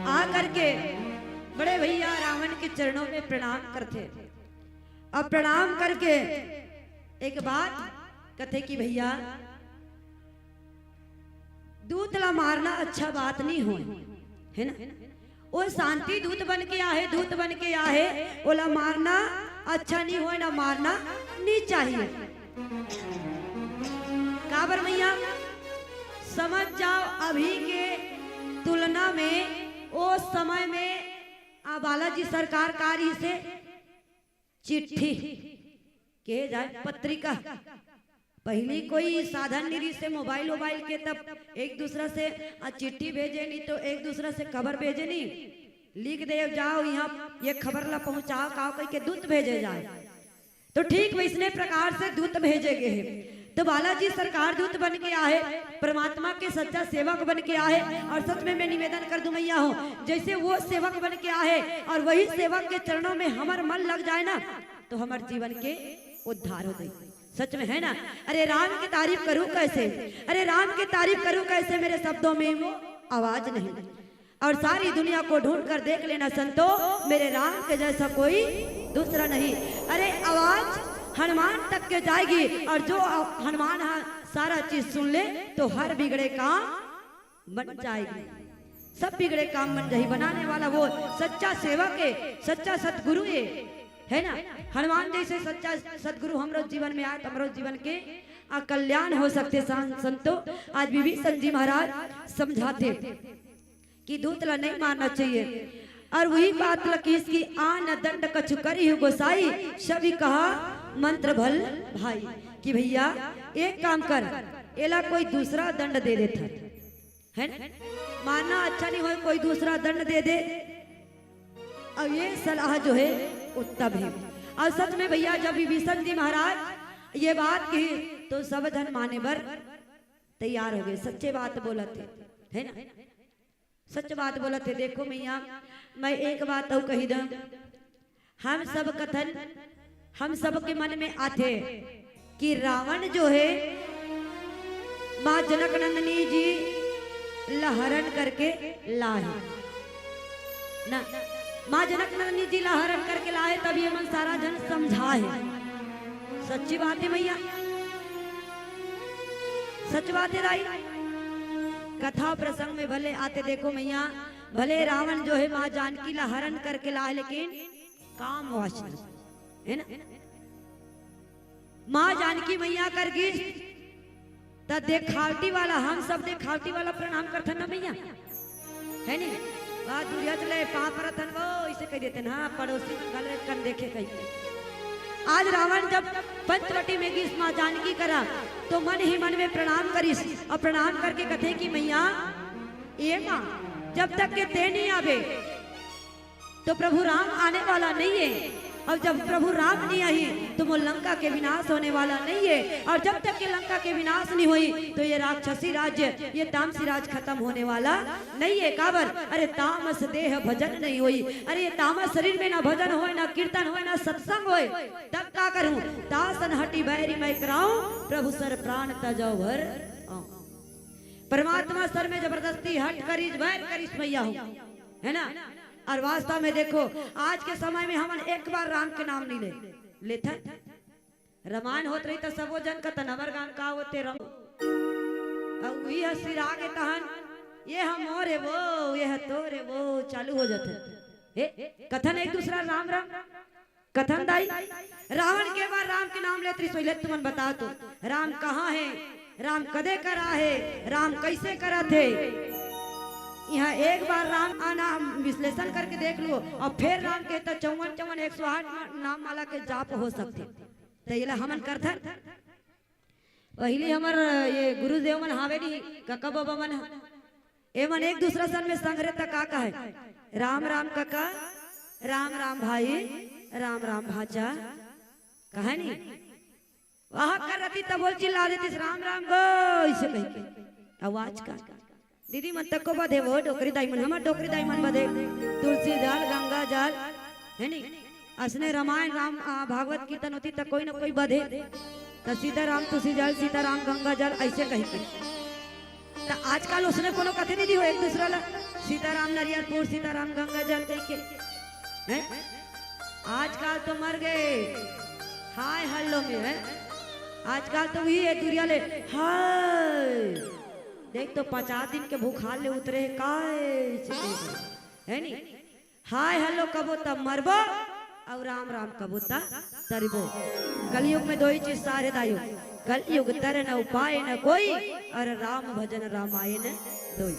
आ करके बड़े भैया रावण के चरणों में प्रणाम करते। अब प्रणाम करके एक बात कहते कि भैया दूत ला मारना अच्छा बात नहीं हो, है ना। वो शांति दूत बन के आहे, दूत बन के आहे, ओला मारना अच्छा नहीं हो, ना मारना नहीं चाहिए। काबर मैया समझ जाओ, अभी के तुलना में वो समय में बालाजी सरकार कारी से चिट्ठी के जाए पत्रिका, पहली कोई साधन नहीं से मोबाइल वोबाइल के, तब एक दूसरा से चिट्ठी भेजे नहीं तो एक दूसरा से खबर भेजे नहीं, लिख दे जाओ यहाँ ये खबर ला पहुंचाओ काओ कह के दूत भेजे जाए। तो ठीक वैसने प्रकार से दूत भेजे गए हैं। तो बालाजी सरकार दूत बन के आए, परमात्मा के सच्चा सेवक बन के आए। और सच में मैं निवेदन कर दूं मैया हूँ, जैसे वो सेवक बन के आए और वही सेवक के चरणों में हमार मन लग जाए ना, तो हमारे जीवन के उद्धार हो गई। सच में है ना। अरे राम की तारीफ करूं कैसे, अरे राम की तारीफ करूं कैसे, मेरे शब्दों में वो आवाज नहीं। और सारी दुनिया को ढूंढ कर देख लेना संतो, मेरे राम के जैसा कोई दूसरा नहीं। अरे आवाज हनुमान तक के जाएगी, और जो हनुमान सारा चीज सुन ले तो हर बिगड़े काम बन जाएगी, सब बिगड़े काम बन जाएगी। बनाने वाला वो सच्चा सेवक है, सच्चा सतगुरु है ना। हनुमान जैसे सच्चा सतगुरु हमरो जीवन में आए तो हमरो जीवन के कल्याण हो सकते। संतो आज विभीषण जी महाराज समझाते कि दूत ला नहीं मारना चाहिए। और वही बात लकी इसकी आन दंड कछु करी हो गोसाई, सभी कहा मंत्र भल भाई, कि भैया एक काम कर, एला कोई दूसरा दंड दे देता है ना, मारना अच्छा नहीं हो, कोई दूसरा दंड दे दे। और ये सलाह जो है उत्तम है। और सच में भैया जब विभीषण जी महाराज ये बात की तो सब जन माने बर तैयार हो गए। सच्चे बात बोला थे, है ना, सच बात बोला थे। देखो मैया मैं एक बात और कही दूं, हम सब कथन हम सब के मन में आते कि रावण जो है माँ जनक नंदिनी जी लहरण करके लाए ना, माँ जनक नंदिनी जी लहरण करके लाए, तब ये मन सारा जन समझाए। सच्ची बात है भैया, सच बात है राई। कथा प्रसंग में भले आते देखो मैया, भले रावण जो है माँ जानकी लहरण करके लाए, लेकिन काम वासना है ना। माँ जानकी मैया कर गिर तो देखावटी वाला, हम सब देखावटी वाला प्रणाम करते ना मैया, है नहीं। बात दुरिया चले पाप रतन वो इसे कह देते ना, पड़ोसी गले कर देखे कहीं। आज रावण जब पंचवटी में गिस माँ जानकी करा तो मन ही मन में प्रणाम करिस, और प्रणाम करके कथे कि मैया ये माँ जब तक के ते नहीं आवे तो प्रभु राम आने वाला नहीं है, और जब प्रभु राम नहीं आई तो वो लंका के विनाश होने वाला नहीं है। और जब तक के लंका के विनाश नहीं हुई तो ये राक्षसी राज्य, ये तामसी राज खत्म होने वाला नहीं है। काबर, अरे तामस देह भजन नहीं हुई, अरे ये तामस शरीर में ना भजन होए, ना कीर्तन होए, ना सत्संग होए, तब का करूं, दासन हटी बैरी मैं कराऊं, प्रभु सर प्राण तजो भर। परमात्मा सर में जबरदस्ती हट करीज बैर करीज मैया हूं, है ना। और वास्तव में देखो आज के समय में हम एक बार राम के नाम नहीं लेते। रमान होत रही तो सबो जन का तनवर गान का होते रहो, और वही हसी आगे तहन ये हम और है वो, ये है तो रे वो चालू हो जाते कथन एक दूसरा राम राम कथन दाई। रावण के बाद राम के नाम लेते सोले, तुमन बताओ तो राम कहाँ है, राम कदे करा है, राम कैसे करा थे, यहाँ एक बार राम का नाम विश्लेषण करके देख लो और फिर राम के तो 54 108 नाम माला के जाप हो सकते तो ये हमन करथन पहले हमर ये गुरुदेव मन हावे नी काका बाबा मन एमन एक दूसरा सन में संग्रह तक का है राम राम काका राम राम भाई राम राम भाचा कहा नी वहां कर रही तब बोल चिल्ला देती राम राम गो ऐसे कह के आवाज का दीदी मन तक को बधे वो डोकरी दाई मन हमार डोकरी दाई मन बधे तुलसी जल गंगा जल है नी असने रामायण राम भागवत कीर्तन होती तक कोई ना कोई बधे तो सीताराम तुलसी जल सीताराम गंगा जल ऐसे कह के तो आजकल उसने कोनो कथे नहीं दी हो एक दूसरा ला सीताराम नरियरपुर सीताराम गंगा जल कह के हैं आजकल तो मर गए हाय हल्लो में है आजकल तो वही है दुनिया ले हाय देख तो 50 दिन के भूखाल ले उतरे है नी हाय हल्लो कबो तब मरबो और राम राम कबो तब तरबो कलयुग में दो ही चीज सारे दायो कलयुग तर न उपाय न कोई और राम भजन रामायण दोई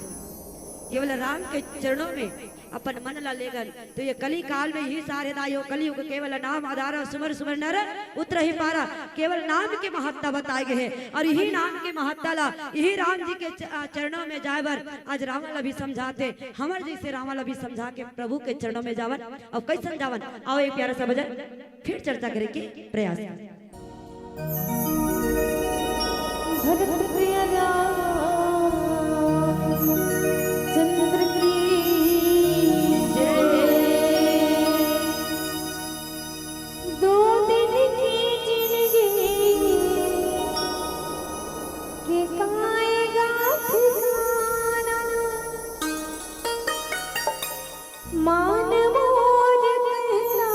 केवल राम के चरणों में अपन मन ला लेगन तो ये कली काल में ही सारे दायो कलयुग केवल नाम आधार सुमर सुमर नर उतर ही पारा केवल नाम के महत्ता बताए गए हैं और यही नाम के महत्ता ला यही राम जी के चरणों में जावर आज रावण भी समझाते हमर जैसे रावण भी समझा के प्रभु के चरणों में जावन और कैसन जावन आओ एक प्यारा सा भजन फिर चर्चा करे के प्रयास भरत प्रिय राम चंद्र की दो दिन की जिंदगी के काएगा ठिकाना मान मोर कहना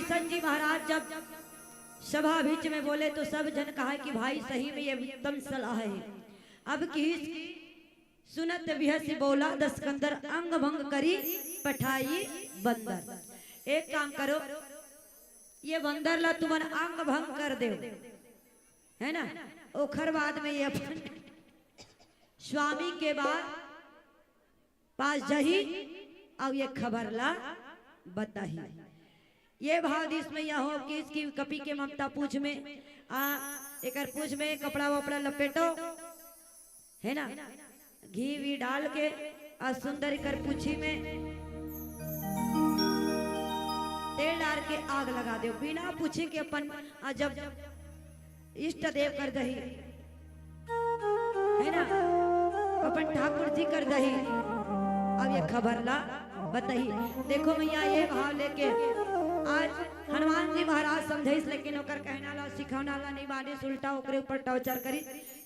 किशन जी महाराज जब सभा बीच में बोले तो सब जन कहा कि भाई सही में ये उत्तम सलाह है। अब की सुनत बिहस बोला दस्कंदर अंग भंग करी पठाई बंदर। एक काम करो, ये बंदर ला तुमन अंग भंग कर दे, है ना। ओखर बाद में ये अपन स्वामी के बाद पास जही अब ये खबर ला बताही। ये भाव इसमें यह हो कि इसकी कपी के ममता पूछ में एक पूछ में कपड़ा वपड़ा लपेटो, है ना, घी वी डाल के सुंदर कर पूछी में तेल डाल के आग लगा दो, बिना पूछे के अपन जब इष्ट देव कर दही, है ना, अपन ठाकुर जी कर दही। अब ये खबर ला बताही। देखो भैया ये भाव लेके आज हनुमान जी महाराज समझाइस, लेकिन ओकर कहना ला सिखाना ला नहीं बाने उल्टा ओकरे ऊपर टॉर्चर करी।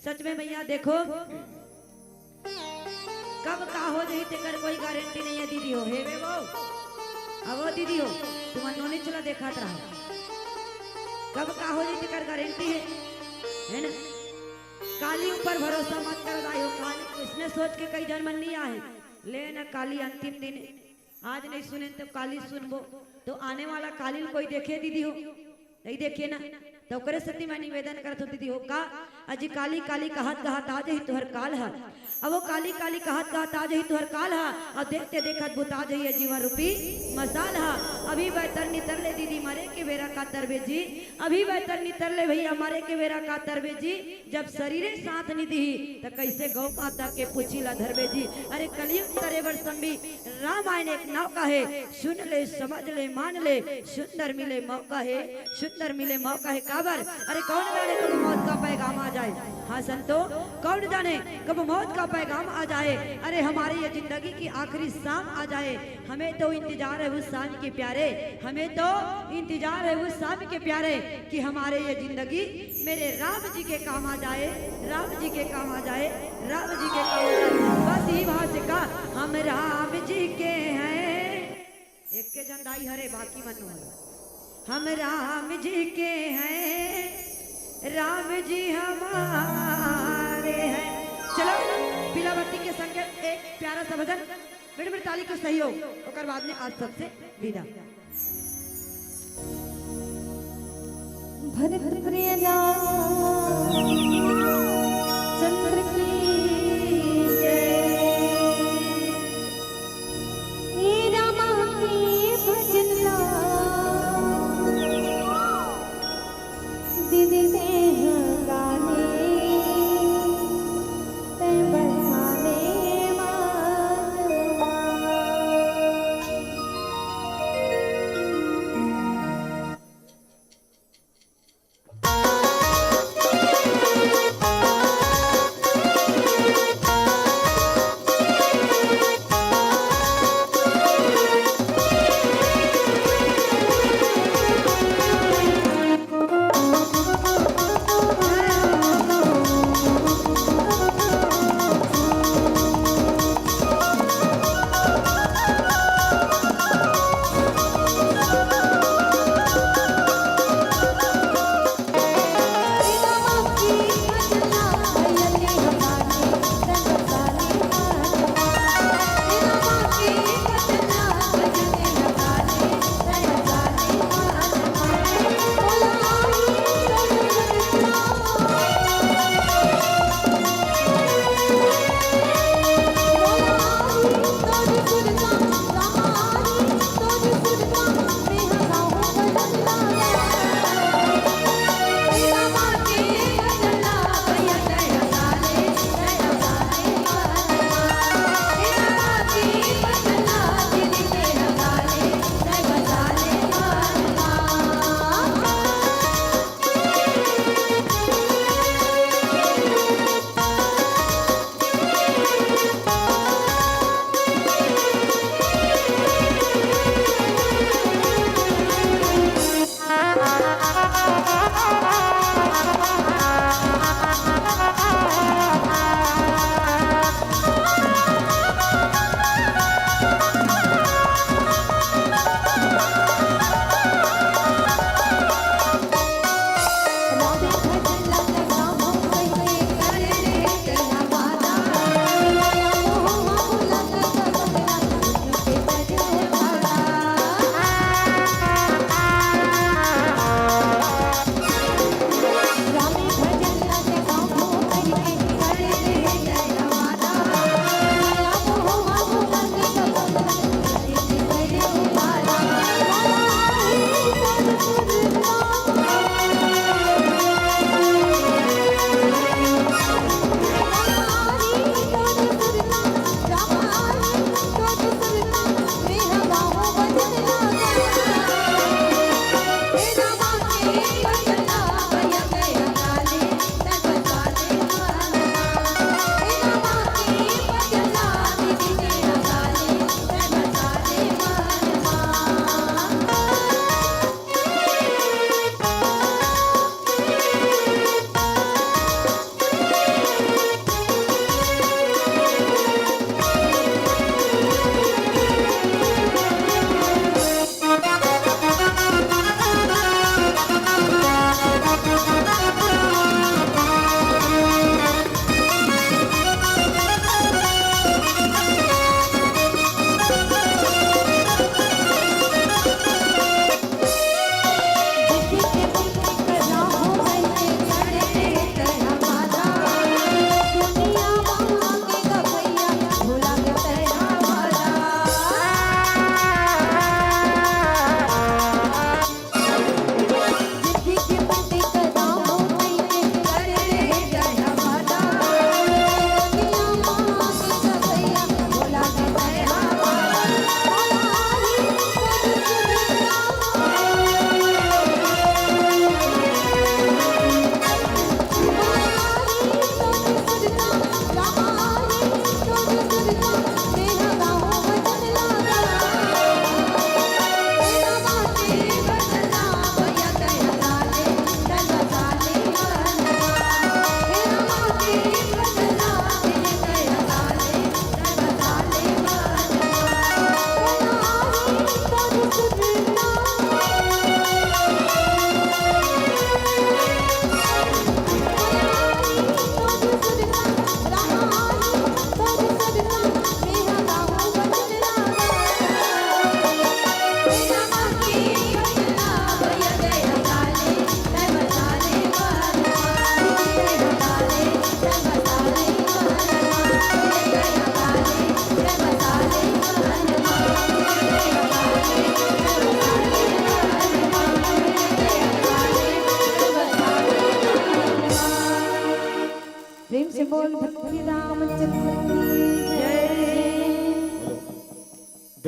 सच में भैया देखो कब का हो जाई तेकर कोई गारंटी नहीं है। दीदी हो हे वे वो अब वो दीदी हो तुम नोने चला देखा रहा, कब का हो जाई तेकर गारंटी है ना। काली ऊपर भरोसा मत कर दाई हो, काली इसने सोच के कई जन मन नहीं आए ले न काली अंतिम दिन आज नहीं सुने तो काली सुनबो, तो आने वाला काली कोई देखे दीदी हो नहीं देखे ना, तो करे सती मैं निवेदन करत दीदी हो का अजी काली काली कहत कहत आज ही तुहर काल है। अब वो काली काली कहत कहत आज ही तुहर काल है, और देखते देखत बुता जाइए जीवन रूपी मसाल है। अभी बेहतर नितर ले दीदी मरे के बेरा का तरबे जी, अभी बेहतर नितर ले भैया मरे के बेरा का तरबे जी। जब शरीरे साथ निधि तो कैसे गौ माता के पूछी ला धरबे जी। अरे कलयुग तरे बर संबी रामायण एक नौका है, सुन ले समझ ले मान ले, सुंदर मिले मौका है, सुंदर मिले मौका है काबर। अरे कौन जाने कब मौत का पैगाम आ जाए, हाँ संतो कौन जाने कब मौत का पैगाम आ जाए। अरे हमारी ये जिंदगी की आखिरी शाम आ जाए, हमें तो इंतजार है उस शाम के प्यारे, हमें तो इंतजार है उस शाम के प्यारे कि हमारे ये जिंदगी मेरे राम जी के काम आ जाए, राम जी के काम आ जाए, राम जी के काम आ जाए। बस यही भाव से का हम राम जी के हैं, एक के झंडाई हरे बाकी मनो हम राम जी के हैं, राम जी हमारे हैं। चलो पीलावती के संग एक प्यारा सा भजन मेरे ताली को सहयोग और बाद में आज सबसे विदा। भरत प्रिय राम चंद्र की जय, हे रामा की भजन दीदी ते गाने ते बसाने मान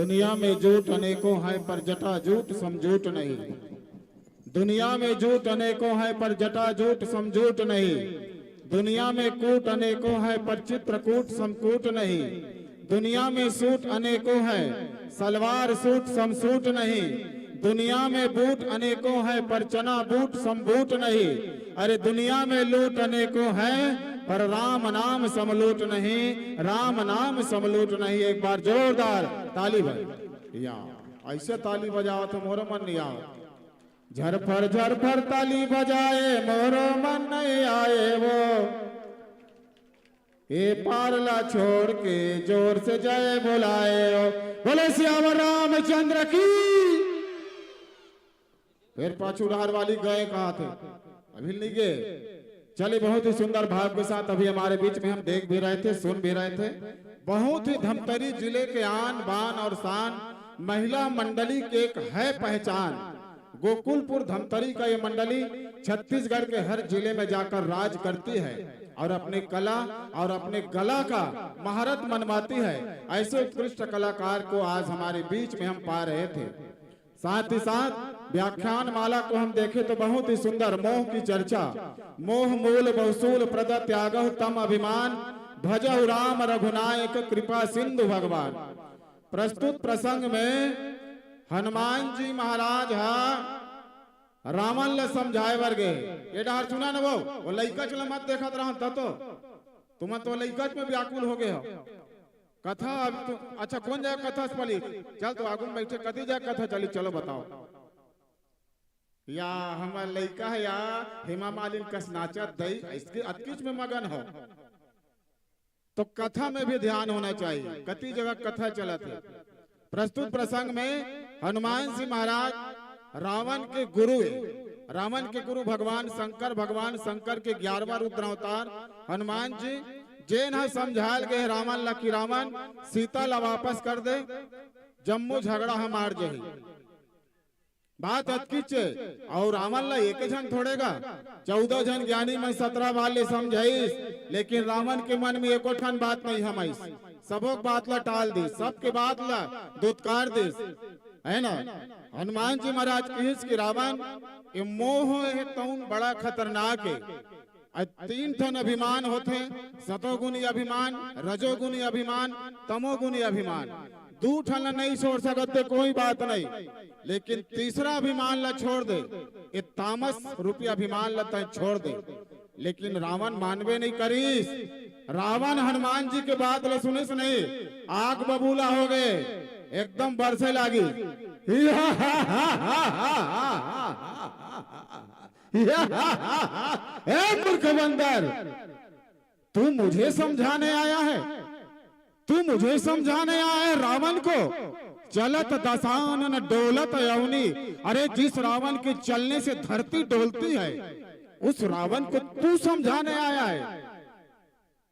दुनिया में झूठ अनेकों हैं पर जटा झूठ समझूठ नहीं। दुनिया में झूठ अनेकों हैं पर जटा झूठ समझूठ नहीं। दुनिया में कूट अनेकों हैं पर चित्रकूट समकूट नहीं। दुनिया में सूट अनेकों हैं सलवार सूट समसूट नहीं। दुनिया में बूट अनेकों हैं पर चना बूट समबूट नहीं। अरे दुनिया में लूट अनेकों हैं पर राम नाम समलूट नहीं। राम नाम समलूट नहीं। एक बार जोरदार ताली बजा या ऐसे ताली बजाओ तो मोर मन नहीं आओ। झरफर ताली बजाए मोर मन नहीं आए वो। ये पारला छोड़ के जोर से जय बुलाए हो। बोले श्याम रामचंद्र की। फिर पाछूधार वाली गए कहा थे अभी नहीं गए। चले बहुत ही सुंदर भाव के साथ अभी हमारे बीच में हम देख भी रहे थे सुन भी रहे थे। बहुत ही धमतरी जिले के आन बान और शान महिला मंडली के एक है पहचान। गोकुलपुर धमतरी का ये मंडली छत्तीसगढ़ के हर जिले में जाकर राज करती है और अपने कला और अपने गला का महारत मनवाती है। ऐसे उत्कृष्ट कलाकार को आज हमारे बीच में हम पा रहे थे। साथ ही साथ व्याख्यान माला को हम देखें तो बहुत ही सुंदर मोह की चर्चा। मोह मूल बहुसूल प्रद त्यागह तम अभिमान भजहु राम रघुनायक कृपा सिंधु भगवान। प्रस्तुत प्रसंग में हनुमान जी महाराज रावण ले समझाए वर्गे। ये डर सुना न वो लइका चला मत देखत रहा तो तुम तो लइका में व्याकुल हो गए हो। कथा तो अच्छा कौन जाए कथा चली चल तो आगू में बैठे कदी जाए कथा चली चलो बताओ। या हमार लइका है या हेमा मालिनी कस नाचत दई इसके अतकिच में मगन हो तो कथा में भी ध्यान होना चाहिए। कति जगह कथा चलत है। प्रस्तुत प्रसंग में हनुमान जी महाराज रावण के गुरु है। रावण के गुरु भगवान शंकर के 11वां रुद्र अवतार हनुमान जी जेन है समझाल गए रावण ला कि रावण सीता ला वापस कर दे जम्मू झगड़ा हमार जही बात अतकिच। और रावण ला एक जन थोड़ेगा 14 जन ज्ञानी में 17 वाले समझाइस। लेकिन रावण के मन में एको ठन बात नहीं हमाइस। सबों बात ला टाल दी सबके बात ला दुत्कार दिस है ना। हनुमान जी महाराज कहिस कि रावण ये मोह है तौन बड़ा खतरनाक है। 3 ठन अभिमान होते सतोगुणी अभिमान रजोगुणी अभिमान तमोगुणी अभिमान। 2 ठन नहीं छोड़ सकते कोई बात नहीं। लेकिन तीसरा अभिमान ला छोड़ दे ये तामस रूपी अभिमान ला तय छोड़ दे। लेकिन रावण मानवे नहीं करीस। रावण हनुमान जी के बात ला सुनिस नहीं आग बबूला हो गए एकदम बरसे लागी। मूर्ख बंदर तू मुझे समझाने आया है। तू मुझे समझाने आया है रावण को। चलत दसानन डोलत यौनी। अरे जिस रावण के चलने से धरती डोलती है उस रावण को तू समझाने आया है।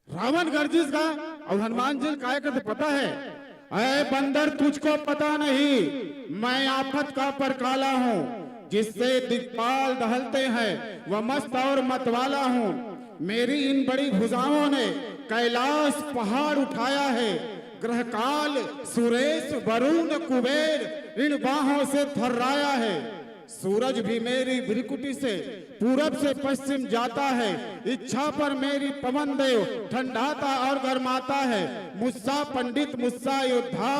रावण गर्जिस का और हनुमान जी काय करते पता है। अरे बंदर तुझको पता नहीं मैं आफत का परकाला हूँ जिससे दिक्पाल दहलते हैं वह मस्त और मतवाला हूँ। मेरी इन बड़ी भुजाओं ने कैलाश पहाड़ उठाया है। ग्रह काल सुरेश वरुण कुबेर इन बाहों से थर्राया है। सूरज भी मेरी भ्रिकुटी से पूरब से पश्चिम जाता है। इच्छा पर मेरी पवन देव ठंडाता और गर्माता है। मुस्सा पंडित मुस्सा योद्धा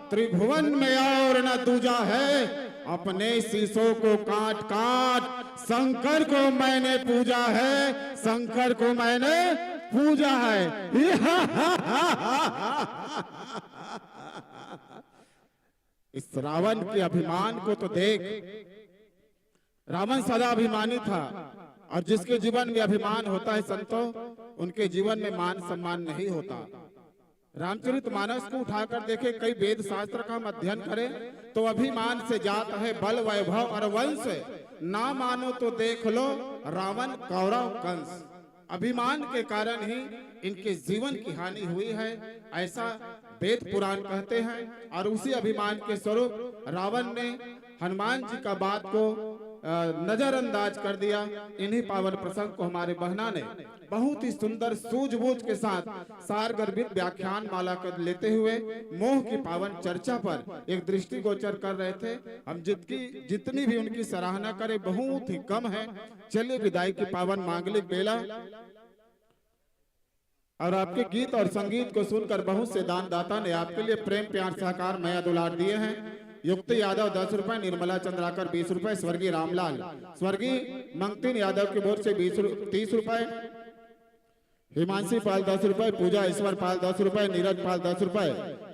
त्रिभुवन में और न दूजा है। अपने शीशों को काट काट शंकर को मैंने पूजा है। शंकर को मैंने पूजा है। इस रावण के अभिमान को तो देख। रावण सदा अभिमानी था और जिसके जीवन में अभिमान होता है संतों उनके जीवन में मान सम्मान नहीं होता। रामचरितमानस को उठाकर देखे कई वेद शास्त्र का अध्ययन करें तो अभिमान से जात है बल वैभव और वंश। ना मानो तो देख लो रावण कौरव कंस। अभिमान के कारण ही इनके जीवन की हानि हुई है ऐसा वेद पुराण कहते हैं। और उसी अभिमान के स्वरूप रावण ने हनुमान जी का बात को नजरअंदाज कर दिया। इन्हीं पावन प्रसंग को हमारे बहना ने बहुत ही सुंदर सूझबूझ के साथ सारगर्भित व्याख्यान माला कर लेते हुए मोह की पावन चर्चा पर एक दृष्टिगोचर कर रहे थे। हम जितनी भी उनकी सराहना करें बहुत ही कम है। चलिए विदाई की पावन मांगलिक बेला और आपके गीत और संगीत को सुनकर बहुत से दानदाता ने आपके लिए प्रेम प्यार सहकार माया दुलार दिए हैं। युक्ति यादव 10 रुपए, निर्मला चंद्राकर 20 रुपए, स्वर्गीय रामलाल, स्वर्गीय मंगतीन यादव की ओर से 30 रुपए, हिमांशी पाल 10 रुपए, पूजा ईश्वर पाल 10 रुपए, नीरज पाल 10 रुपए,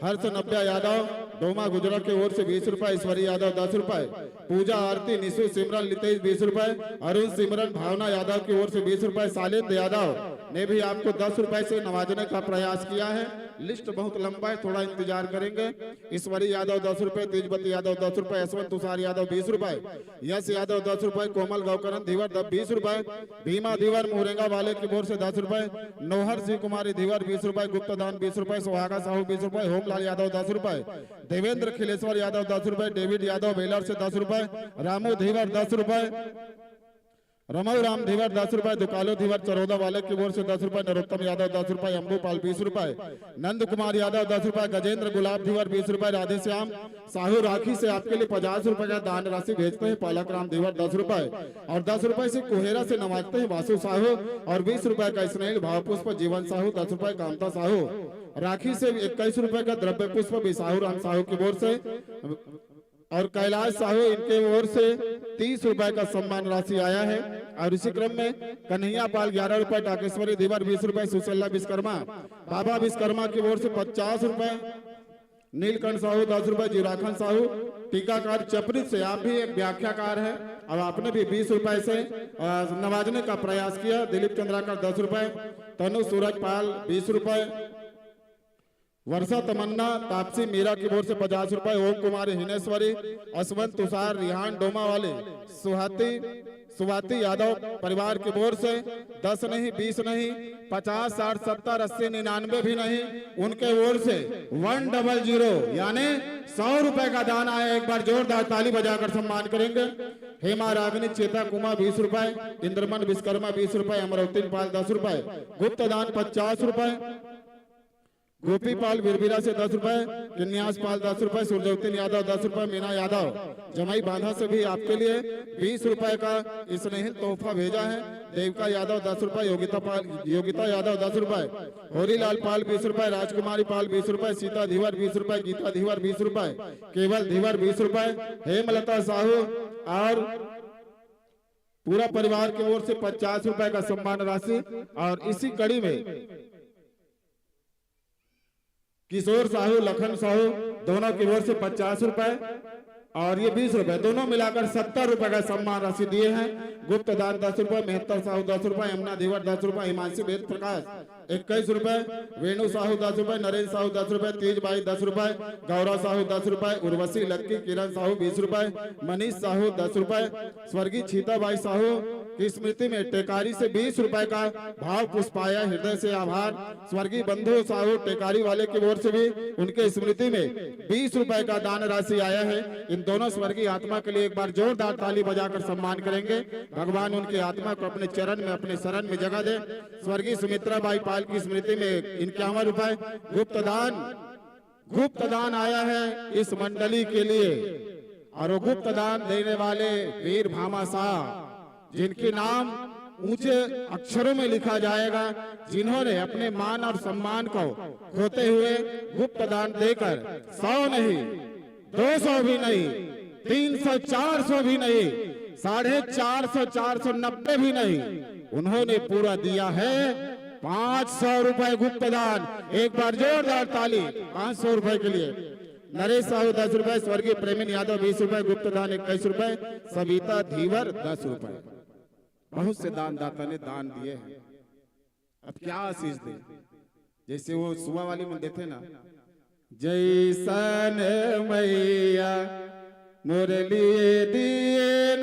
हर्ष नब्या यादव डोमा गुजरा की ओर से 20 रुपए, ईश्वरी यादव 10 रुपए, पूजा आरती निशु सिमरन लितेश 20 रुपए, अरुण सिमरन भावना यादव की ओर से 20 रुपए, सालिंद यादव ने भी आपको 10 रुपए से नवाजने का प्रयास किया है। लिस्ट बहुत लंबा है, थोड़ा इंतजार करेंगे। ईश्वरी यादव 10 रुपए, तेजवती यादव 10 रुपए, यशवंत तुषार यादव 20 रुपए, यश यादव 10 रुपए, कोमल गौकरण धीवर 20 रुपए, भीमा धीवर मुहरेंगा वाले की ओर से 10 रुपए, नौहर सिंह कुमारी धीवर 20 रुपए, गुप्त दान 20 रुपए, सुहागा साहू 20 रुपए, होमलाल यादव 10 रुपए, देवेंद्र खिलेश्वर यादव 10 रुपए, डेविड यादव बेलर से 10 रुपए, रामू धीवर 10 रुपए, रमऊ राम धीवर 10 रुपए, दुकालो धीवर चरौदा वाले की ओर से 10 रुपए, नरोत्तम यादव 10 रुपए, अम्बूपाल 20 रुपए, नंद कुमार यादव 10 रुपए, गजेंद्र गुलाब धीवर 20 रुपए, राधे श्याम साहू राखी से आपके लिए 50 रुपए का दान राशि भेजते हैं। पालक राम धीवर 10 रुपए और 10 रुपए से कुहेरा से नवाजते हैं वासु साहू और 20 रुपए का स्नेह भाव पुष्प जीवन साहू, 10 रुपए कामता साहू राखी से 21 रुपए का द्रव्य पुष्प बिसाहू राम साहू की ओर से और कैलाश साहू इनके ओर से 30 रुपए का सम्मान राशि आया है। और इसी क्रम में कन्हैया पाल 11 रुपए, टाकेश्वरी धीवर 20 रुपए, सुशल्या विश्वकर्मा बाबा विश्वकर्मा की ओर से 50 रुपए, नीलकंठ साहू 10 रुपए, जीराखन साहू टीकाकार चपरित से आप भी एक व्याख्याकार है और आपने भी 20 रुपए से नवाजने का प्रयास किया। दिलीप चंद्राकर 10 रुपए, तनु सूरज पाल 20 रुपए, वर्षा तमन्ना तापसी मीरा की ओर से 50 रुपए, ओम कुमारी हिनेश्वरी, अश्वंत तुषार रिहान डोमा वाले, सुवाती यादव परिवार की ओर से 10 नहीं 20 नहीं 50 60 70 80 99 भी नहीं, उनके ओर से 100 यानी 100 रुपए का दान आया। एक बार जोरदार ताली बजाकर सम्मान करेंगे। हेमा रागनी चेता कुमार 20 रुपए, इंद्रमन विश्वकर्मा 20 रुपए, अमरवती पाल 10 रुपए, गुप्त दान 50 रुपए, गोपी पाल बिरबिरा से 10 रुपए, किन्यास पाल 10 रुपए, सूर्यवती यादव 10 रुपए, मीना यादव जमाई बांधा से भी आपके लिए 20 रुपए का स्नेहित तोहफा भेजा है। देवका यादव 10 रुपए, योगिता यादव 10 रुपए, होरीलाल पाल 20 रुपए, राजकुमारी पाल 20 रुपए, सीता धीवर 20 रुपए, गीता धीवर 20 रुपए, केवल धीवर 20 रुपए, हेमलता साहू और पूरा परिवार की ओर से 50 रुपए का सम्मान राशि। और इसी कड़ी में किशोर साहू लखन साहू दोनों की ओर से 50 रुपए और ये 20 रुपए, दोनों मिलाकर 70 रुपए का सम्मान राशि दिए हैं। गुप्त दान 10 रुपए, मेहतर साहू 10 रुपए, यमुना धीवर 10 रुपए, हिमांशी वेद प्रकाश 21 रुपए, वेणु साहू 10 रुपए, नरेंद्र साहू 10 रुपए, तेज बाई 10 रुपए, गौरव साहू 10 रुपए, उर्वशी लक्की किरण साहू 20 रुपए, मनीष साहू 10 रुपए, स्वर्गीय छीताबाई साहू की स्मृति में टेकारी से 20 रुपए का भाव पुष्पाया, हृदय से आभार। स्वर्गीय बंधु साहू टेकारी वाले की ओर से भी उनके स्मृति में 20 रुपए का दान राशि आया है। इन दोनों स्वर्गीय आत्मा के लिए एक बार जोरदार ताली बजाकर सम्मान करेंगे। भगवान उनकी आत्मा को अपने चरण में अपने शरण में जगह दे। स्वर्गीय सुमित्रा बाई पाल की स्मृति में 51 रुपए गुप्त दान आया है इस मंडली के लिए। और वो गुप्त दान देने वाले वीर भामा शाह जिनके नाम ऊंचे अक्षरों में लिखा जाएगा, जिन्होंने अपने मान और सम्मान को खोते हुए गुप्त दान देकर 100 नहीं 200 भी नहीं 300 400 भी नहीं 450 490 भी नहीं, उन्होंने पूरा दिया है 500 रुपए गुप्त दान। एक बार जोरदार ताली 500 रुपए के लिए। नरेश साहू 10 रुपए, स्वर्गीय प्रेमिन यादव 20 रुपए, गुप्त दान 21 रुपए, सविता धीवर 10 रुपए। बहुत से दानदाता ने दान दिए हैं। अब क्या आशीष दे, जैसे वो सुबह वाली में देते ना, जैसन मैया मुरली दिए